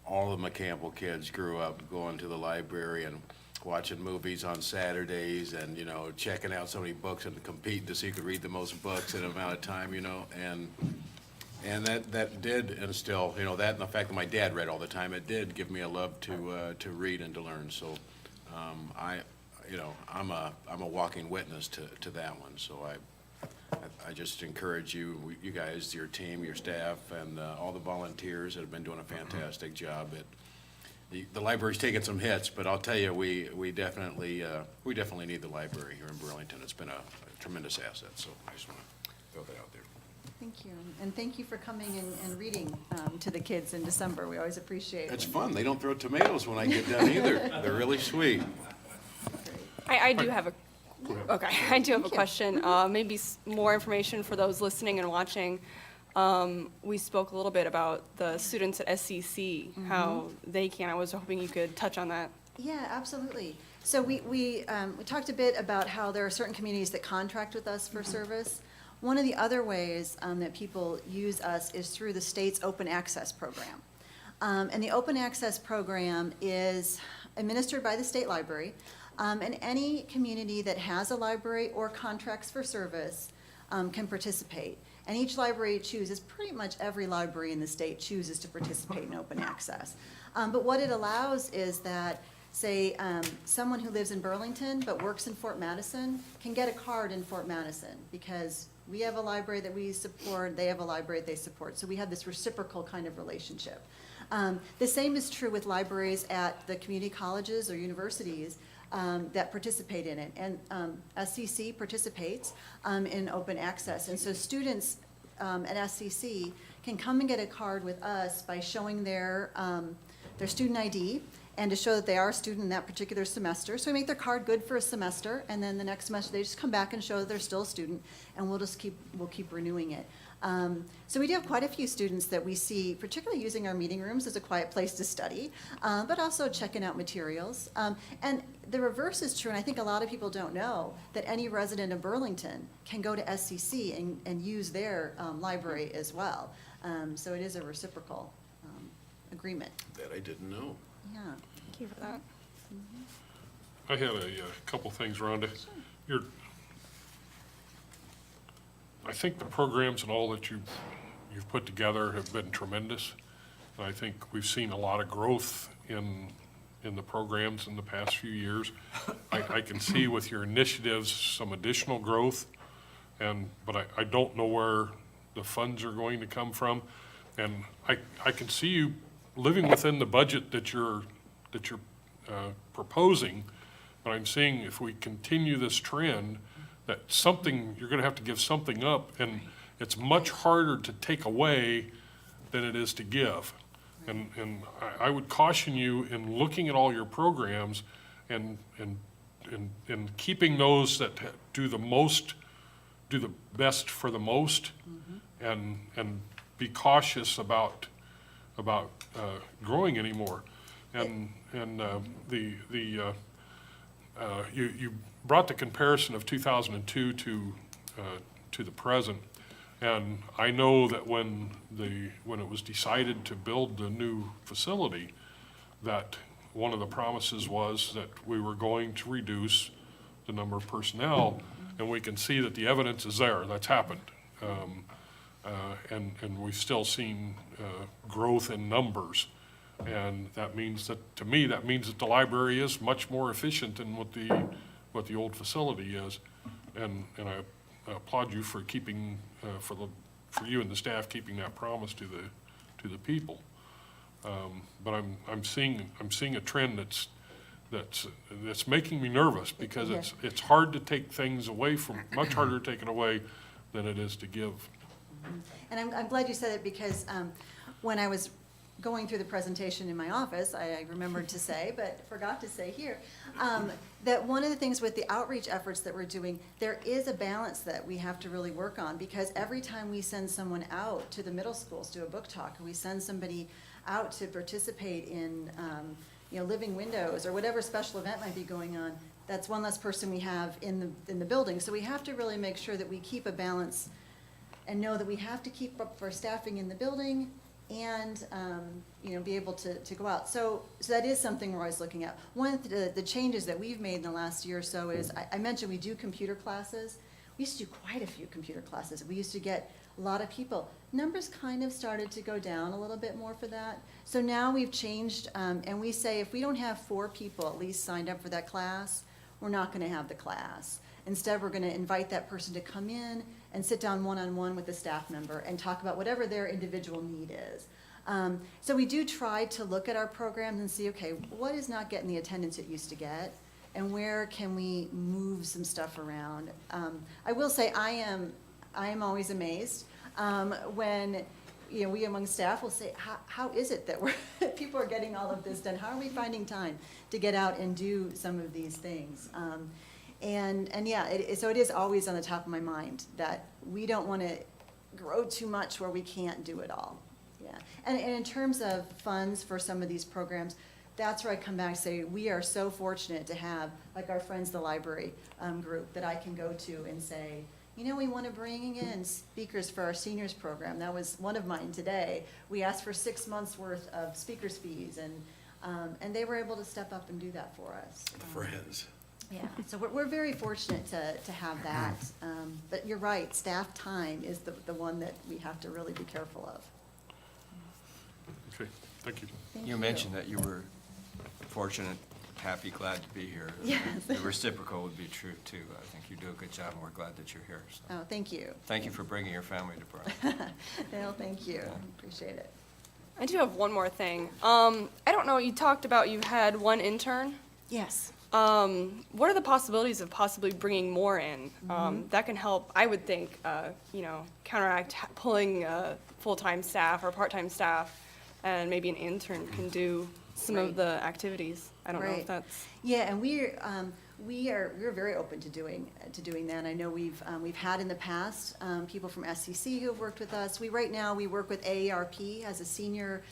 all of the McCampbell kids grew up going to the library and watching movies on Saturdays and, checking out so many books and competing to see who could read the most books in an amount of time, and that did instill, that and the fact that my dad read all the time, it did give me a love to read and to learn. So, I'm a walking witness to that one. So I just encourage you guys, your team, your staff, and all the volunteers that have been doing a fantastic job. The library's taken some hits, but I'll tell you, we definitely need the library here in Burlington. It's been a tremendous asset, so I just want to throw that out there. Thank you, and thank you for coming and reading to the kids in December. We always appreciate it. It's fun. They don't throw tomatoes when I get done either. They're really sweet. I do have a, okay, I do have a Thank you. question, maybe more information for those listening and watching. We spoke a little bit about the students at SCC, how they can, I was hoping you could touch on that. Yeah, absolutely. So we talked a bit about how there are certain communities that contract with us for service. One of the other ways that people use us is through the state's open access program. And the open access program is administered by the state library. And any community that has a library or contracts for service can participate. And each library chooses, pretty much every library in the state chooses to participate in open access. But what it allows is that, say, someone who lives in Burlington but works in Fort Madison can get a card in Fort Madison because we have a library that we support, they have a library that they support. So we have this reciprocal kind of relationship. The same is true with libraries at the community colleges or universities that participate in it. And SCC participates in open access. And so students at SCC can come and get a card with us by showing their student ID and to show that they are a student in that particular semester. So we make their card good for a semester, and then the next semester they just come back and show that they're still a student, and we'll keep renewing it. So we do have quite a few students that we see, particularly using our meeting rooms as a quiet place to study, but also checking out materials. And the reverse is true, and I think a lot of people don't know, that any resident of Burlington can go to SCC and use their library as well. So it is a reciprocal agreement. That I didn't know. Yeah. Thank you for that. I had a couple things, Rhonda. I think the programs and all that you've put together have been tremendous. And I think we've seen a lot of growth in the programs in the past few years. I can see with your initiatives some additional growth, but I don't know where the funds are going to come from. And I can see you living within the budget that you're proposing, but I'm seeing if we continue this trend, that you're gonna have to give something up, and it's much harder to take away than it is to give. And I would caution you in looking at all your programs and keeping those that do the best for the most, and be cautious about growing anymore. You brought the comparison of 2002 to the present, and I know that when it was decided to build the new facility, that one of the promises was that we were going to reduce the number of personnel, and we can see that the evidence is there. That's happened. And we've still seen growth in numbers. And that means that, to me, that means that the library is much more efficient than what the old facility is. And I applaud you for keeping, for you and the staff keeping that promise to the people. But I'm seeing a trend that's making me nervous, because it's hard to take things away from, much harder to take it away than it is to give. And I'm glad you said it, because when I was going through the presentation in my office, I remembered to say, but forgot to say here, that one of the things with the outreach efforts that we're doing, there is a balance that we have to really work on, because every time we send someone out to the middle schools, do a book talk, or we send somebody out to participate in, Living Windows, or whatever special event might be going on, that's one less person we have in the building. So we have to really make sure that we keep a balance and know that we have to keep up our staffing in the building and, be able to go out. So that is something we're always looking at. One of the changes that we've made in the last year or so is, I mentioned we do computer classes. We used to do quite a few computer classes. We used to get a lot of people. Numbers kind of started to go down a little bit more for that. So now we've changed, and we say if we don't have 4 people at least signed up for that class, we're not gonna have the class. Instead, we're gonna invite that person to come in and sit down one-on-one with the staff member and talk about whatever their individual need is. So we do try to look at our programs and see, okay, what is not getting the attendance it used to get? And where can we move some stuff around? I will say I am always amazed when we among staff will say, how is it that people are getting all of this done? How are we finding time to get out and do some of these things? So it is always on the top of my mind that we don't want to grow too much where we can't do it all. Yeah, and in terms of funds for some of these programs, that's where I come back and say, we are so fortunate to have, like our Friends of the Library group that I can go to and say, we want to bring in speakers for our seniors program. That was one of mine today. We asked for 6 months' worth of speakers' fees, and they were able to step up and do that for us. Friends. Yeah, so we're very fortunate to have that. But you're right, staff time is the one that we have to really be careful of. Okay, thank you. Thank You mentioned that you were fortunate, happy, glad to be here. Yes. The reciprocal would be true, too. I think you do a good job, and we're glad that you're here. So Oh, thank you. thank you for bringing your family to Burlington. No, thank you. Appreciate it. I do have one more thing. I don't know, you talked about you had one intern. Yes. What are the possibilities of possibly bringing more in? That can help, I would think, counteract pulling full-time staff or part-time staff, and maybe an intern can do some Right. of the activities. I don't know Right. if that's. Yeah, and we're very open to doing that. I know we've had in the past people from SCC who have worked with us. Right now we work with AARP as a senior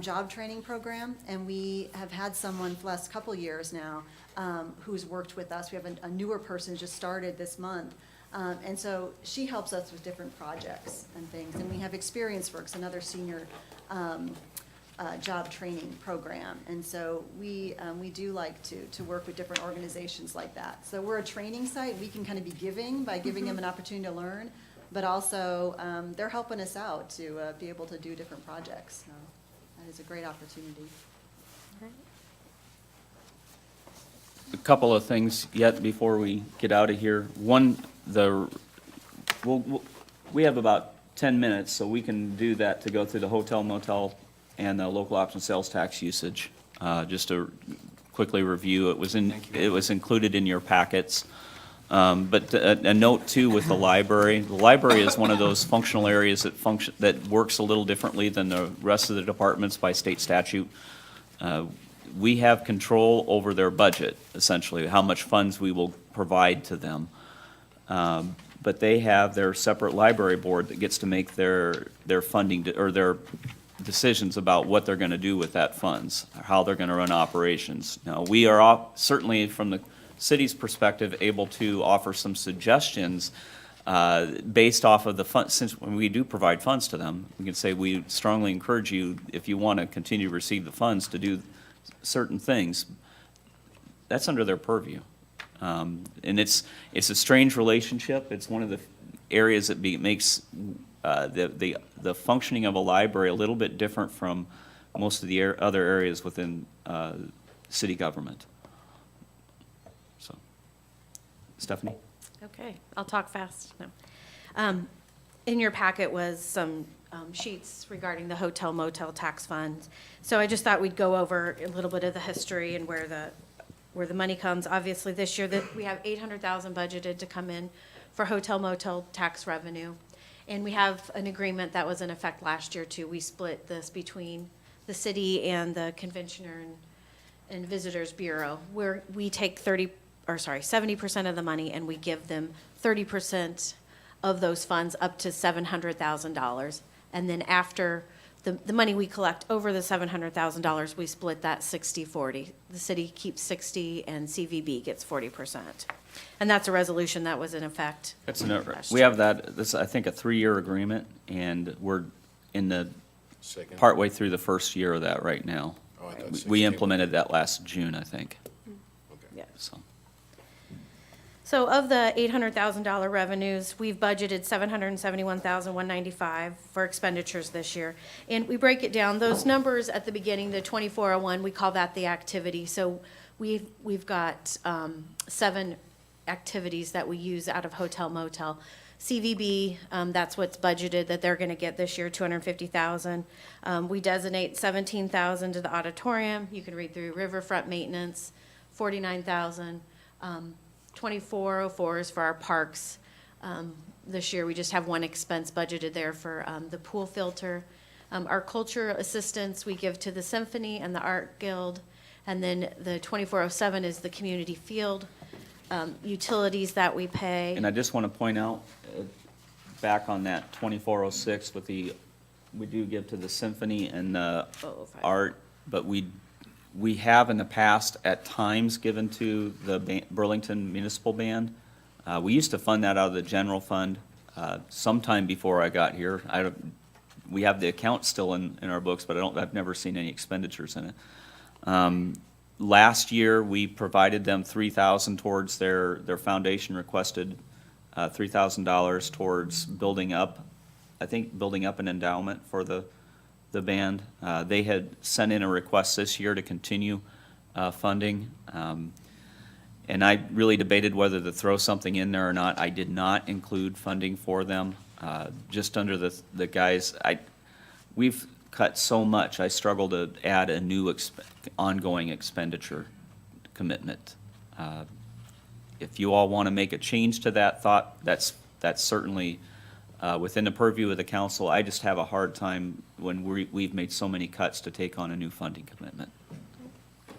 job training program, and we have had someone for the last couple of years now who's worked with us. We have a newer person who just started this month. And so she helps us with different projects and things. And we have Experience Works, another senior job training program. And so we do like to work with different organizations like that. So we're a training site. We can kind of be giving by giving them an opportunity to learn, but also they're helping us out to be able to do different projects. So that is a great opportunity. A couple of things yet before we get out of here. One, we have about 10 minutes, so we can do that to go through the hotel, motel, and the local option sales tax usage. Just to quickly review, it was included in your packets. But a note too with the library. The library is one of those functional areas that works a little differently than the rest of the departments by state statute. We have control over their budget, essentially, how much funds we will provide to them. But they have their separate library board that gets to make their funding, or their decisions about what they're gonna do with that funds, how they're gonna run operations. Now, we are certainly, from the city's perspective, able to offer some suggestions based off of the fund, since when we do provide funds to them, we can say, we strongly encourage you, if you wanna continue to receive the funds, to do certain things. That's under their purview. And it's a strange relationship. It's one of the areas that makes the functioning of a library a little bit different from most of the other areas within city government. So, Stephanie? Okay, I'll talk fast. No. In your packet was some sheets regarding the hotel motel tax fund. So I just thought we'd go over a little bit of the history and where the money comes. Obviously, this year that we have $800,000 budgeted to come in for hotel motel tax revenue. And we have an agreement that was in effect last year too. We split this between the city and the Conventioner and Visitors Bureau, where we take 70% of the money and we give them 30% of those funds up to $700,000. And then after the money we collect over the $700,000, we split that 60-40. The city keeps 60 and CVB gets 40%. And that's a resolution that was in effect. That's last we year. have that, this, I think, a 3-year agreement, and we're in the Second. partway through the first year of that right now. Oh, I thought We 16. implemented that last June, I think, Okay. Yeah. so. So of the $800,000 revenues, we've budgeted $771,195 for expenditures this year. And we break it down, those numbers at the beginning, the 2401, we call that the activity. So we've got 7 activities that we use out of hotel motel. CVB, that's what's budgeted that they're gonna get this year, $250,000. We designate $17,000 to the auditorium. You can read through riverfront maintenance, $49,000. 2404 is for our parks. This year, we just have one expense budgeted there for the pool filter. Our culture assistance, we give to the symphony and the art guild. And then the 2407 is the community field, utilities that we pay. And I just want to point out, back on that 2406 with we do give to the symphony and the 005. art, but we have in the past at times given to the Burlington Municipal Band. We used to fund that out of the general fund sometime before I got here. We have the account still in our books, but I've never seen any expenditures in it. Last year, we provided them $3,000 towards their foundation requested $3,000 towards building up an endowment for the band. They had sent in a request this year to continue funding. And I really debated whether to throw something in there or not. I did not include funding for them, just under the guys. We've cut so much, I struggle to add a new ongoing expenditure commitment. If you all want to make a change to that thought, that's certainly within the purview of the council. I just have a hard time when we've made so many cuts to take on a new funding commitment.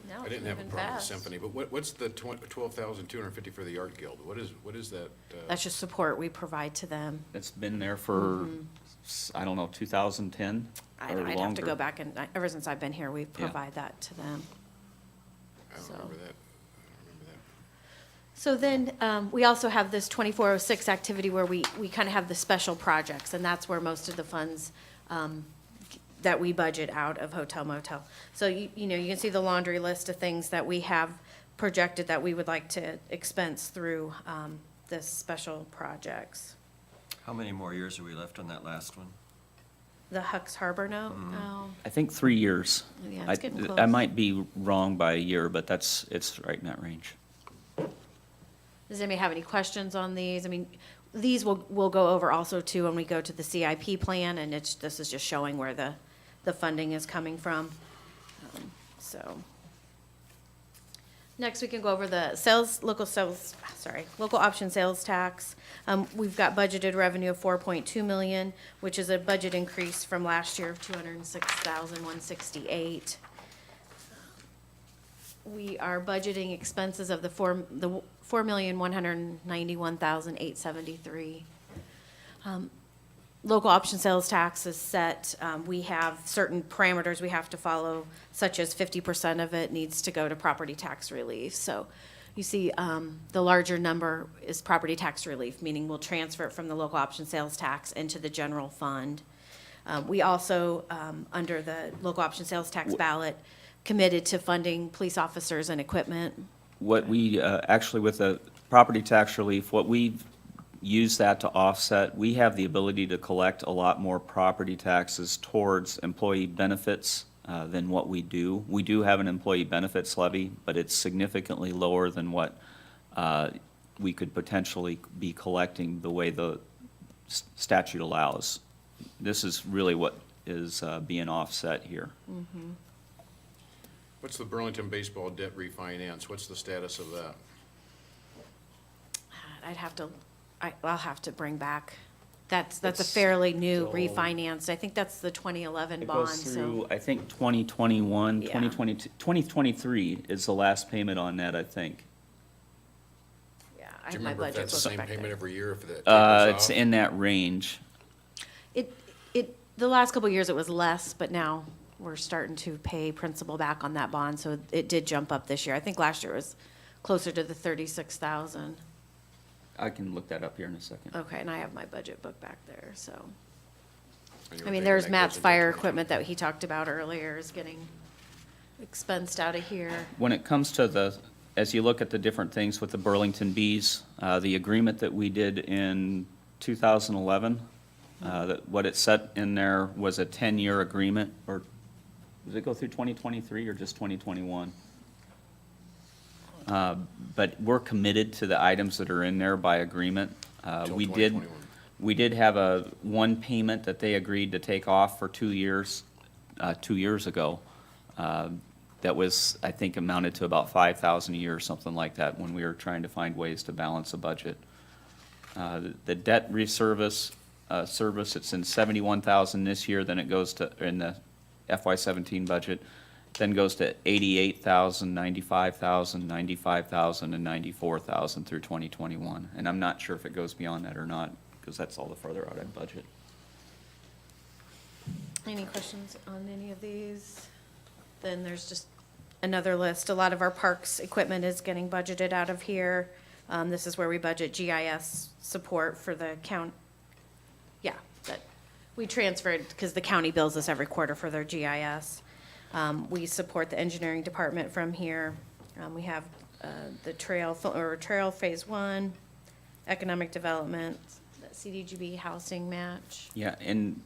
No, I didn't have a moving problem with fast. symphony, but what's the 12,250 for the art guild? What is that? That's just support we provide to them. It's been there for, I don't know, 2010 I'd or have to longer. go back and, ever since I've been here, we Yeah. provide that to them. I don't So- remember that. So then, we also have this 2406 activity where we kind of have the special projects, and that's where most of the funds that we budget out of hotel motel. So you know, you can see the laundry list of things that we have projected that we would like to expense through this special projects. How many more years are we left on that last one? The Hucks Harbor note, oh, I think 3 years. Yeah, it's getting I close. might be wrong by a year, but it's right in that range. does anybody have any questions on these? I mean, these we'll go over also too when we go to the CIP plan, and this is just showing where the funding is coming from. So. Next, we can go over the local option sales tax. We've got budgeted revenue of 4.2 million, which is a budget increase from last year of 206,168. We are budgeting expenses of the 4,191,873. Local option sales tax is set. We have certain parameters we have to follow, such as 50% of it needs to go to property tax relief. So you see, the larger number is property tax relief, meaning we'll transfer it from the local option sales tax into the general fund. We also, under the local option sales tax ballot, committed to funding police officers and equipment. What we, actually with the property tax relief, what we've used that to offset, we have the ability to collect a lot more property taxes towards employee benefits than what we do. We do have an employee benefits levy, but it's significantly lower than what we could potentially be collecting the way the statute allows. This is really what is being offset here. What's the Burlington baseball debt refinance? What's the status of that? I'll have to bring back That's a It's- fairly new so- refinance. I think that's the 2011 It bond, goes so. through, I think, 2021, Yeah. 2022, 2023 is the last payment on that, I think. Yeah, I Do have you my remember if budget that's the book same back payment there. every year, if that tapers It's off? in that range. The last couple of years it was less, but now we're starting to pay principal back on that bond, so it did jump up this year. I think last year was closer to the 36,000. I can look that up here in a second. Okay, and I have my budget book back there, so. And you I were mean, thinking there's that Matt's goes into fire 2020. equipment that he talked about earlier is getting expensed out of here. When it comes to as you look at the different things with the Burlington Bees, the agreement that we did in 2011, what it set in there was a 10-year agreement, or does it go through 2023 or just 2021? But we're committed to the items that are in there by agreement. Till We 2021. we did have one payment that they agreed to take off for 2 years, 2 years ago. That was, I think, amounted to about $5,000 a year or something like that when we were trying to find ways to balance the budget. The debt reservice, it's in $71,000 this year, then it goes to, in the FY17 budget, then goes to $88,000, $95,000, $95,000, and $94,000 through 2021. And I'm not sure if it goes beyond that or not, because that's all the further out in budget. Any questions on any of these? Then there's just another list. A lot of our parks equipment is getting budgeted out of here. This is where we budget GIS support for the count. Yeah, that we transferred because the county bills us every quarter for their GIS. We support the engineering department from here. We have the trail phase 1, economic development, the CDGB housing match. Yeah, and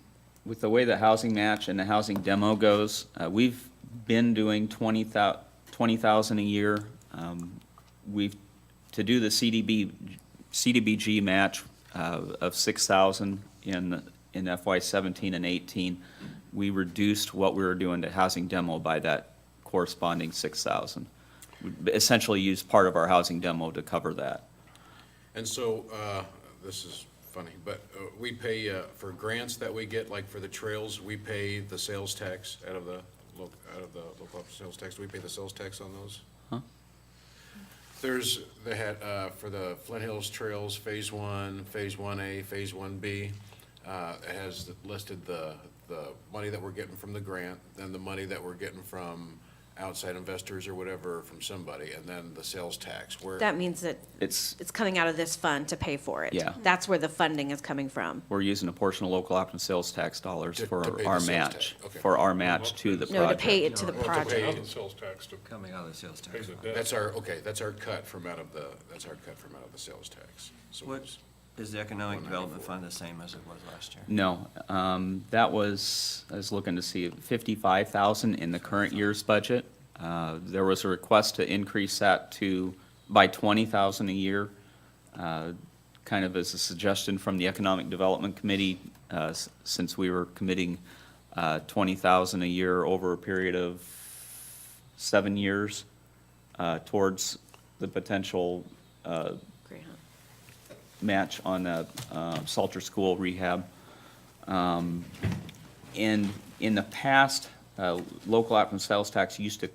with the way the housing match and the housing demo goes, we've been doing 20,000 a year. To do the CDBG match of 6,000 in FY17 and 18, we reduced what we were doing to housing demo by that corresponding 6,000. We essentially used part of our housing demo to cover that. And so, this is funny, but we pay, for grants that we get, like for the trails, we pay the sales tax out of the local sales tax. Do we pay the sales tax on those? Huh? There's, they had, for the Flint Hills Trails, Phase 1, Phase 1A, Phase 1B, it has listed the money that we're getting from the grant, then the money that we're getting from outside investors or whatever, from somebody, and then the sales tax, where. That means that It's, it's coming out of this fund to pay for it. Yeah. That's where the funding is coming from. we're using a portion of local option sales tax dollars To for pay the our sales match, tax, okay. for our match to the No, to project. pay it to the No, to project. pay- Out of the sales tax to Coming out of the sales pay tax. the fund. debt. That's our cut from out of the sales tax. So What, it's- is the economic development fund the same as it was last year? No, that was, I was looking to see, 55,000 in the current year's budget. There was a request to increase that by 20,000 a year, kind of as a suggestion from the Economic Development Committee, since we were committing 20,000 a year over a period of 7 years towards the potential Grant. match on the Salter School rehab. And in the past, local option sales tax used to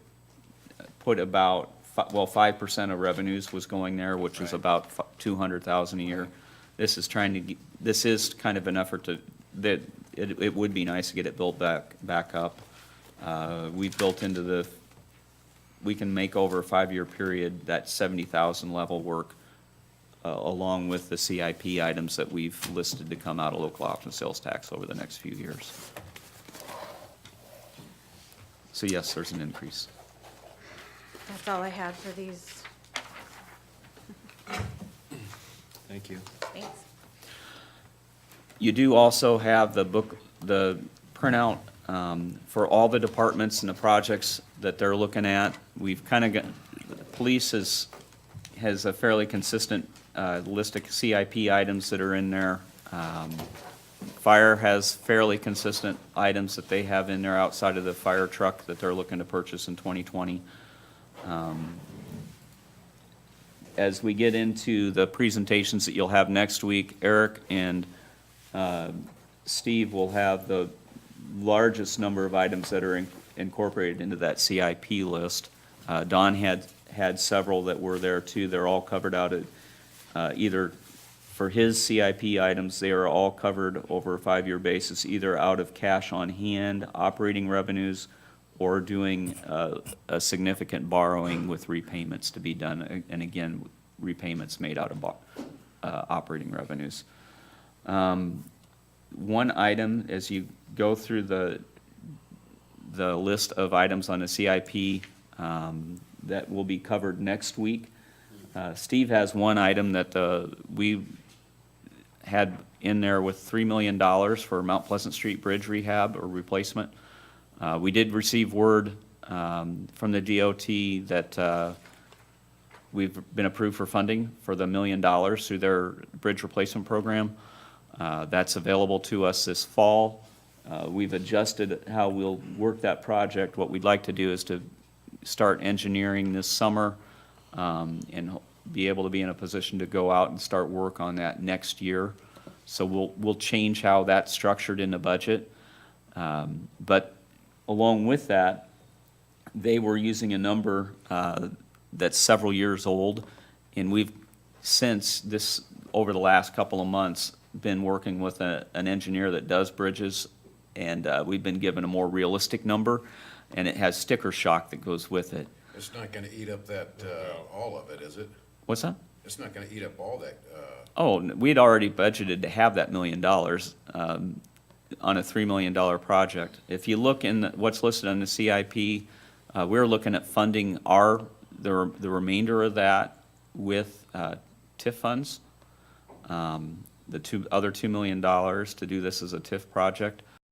put about, 5% of revenues was going there, which was Right. about 200,000 a year. This is this is kind of an effort that it would be nice to get it built back up. We've built into we can make over a 5-year period that 70,000 level work, along with the CIP items that we've listed to come out of local option sales tax over the next few years. So yes, there's an increase. That's all I had for these. Thank you. Thanks. You do also have the printout for all the departments and the projects that they're looking at. We've kind of got, police has a fairly consistent list of CIP items that are in there. Fire has fairly consistent items that they have in there outside of the fire truck that they're looking to purchase in 2020. As we get into the presentations that you'll have next week, Eric and Steve will have the largest number of items that are incorporated into that CIP list. Don had several that were there too. They're all covered out at, either for his CIP items, they are all covered over a 5-year basis, either out of cash on hand, operating revenues, or doing a significant borrowing with repayments to be done. And again, repayments made out of operating revenues. One item, as you go through the list of items on the CIP, that will be covered next week. Steve has one item that we had in there with $3 million for Mount Pleasant Street Bridge rehab or replacement. We did receive word from the DOT that we've been approved for funding for the $1 million through their bridge replacement program. That's available to us this fall. We've adjusted how we'll work that project. What we'd like to do is to start engineering this summer and be able to be in a position to go out and start work on that next year. So we'll change how that's structured in the budget. But along with that, they were using a number that's several years old, and we've since this, over the last couple of months, been working with an engineer that does bridges, and we've been given a more realistic number, and it has sticker shock that goes with it. It's not gonna eat up that, all of it, is it? What's that? It's not gonna eat up all that, Oh, we'd already budgeted to have that $1 million on a $3 million project. If you look in what's listed on the CIP, we're looking at funding the remainder of that with TIF funds. The other $2 million to do this as a TIF project.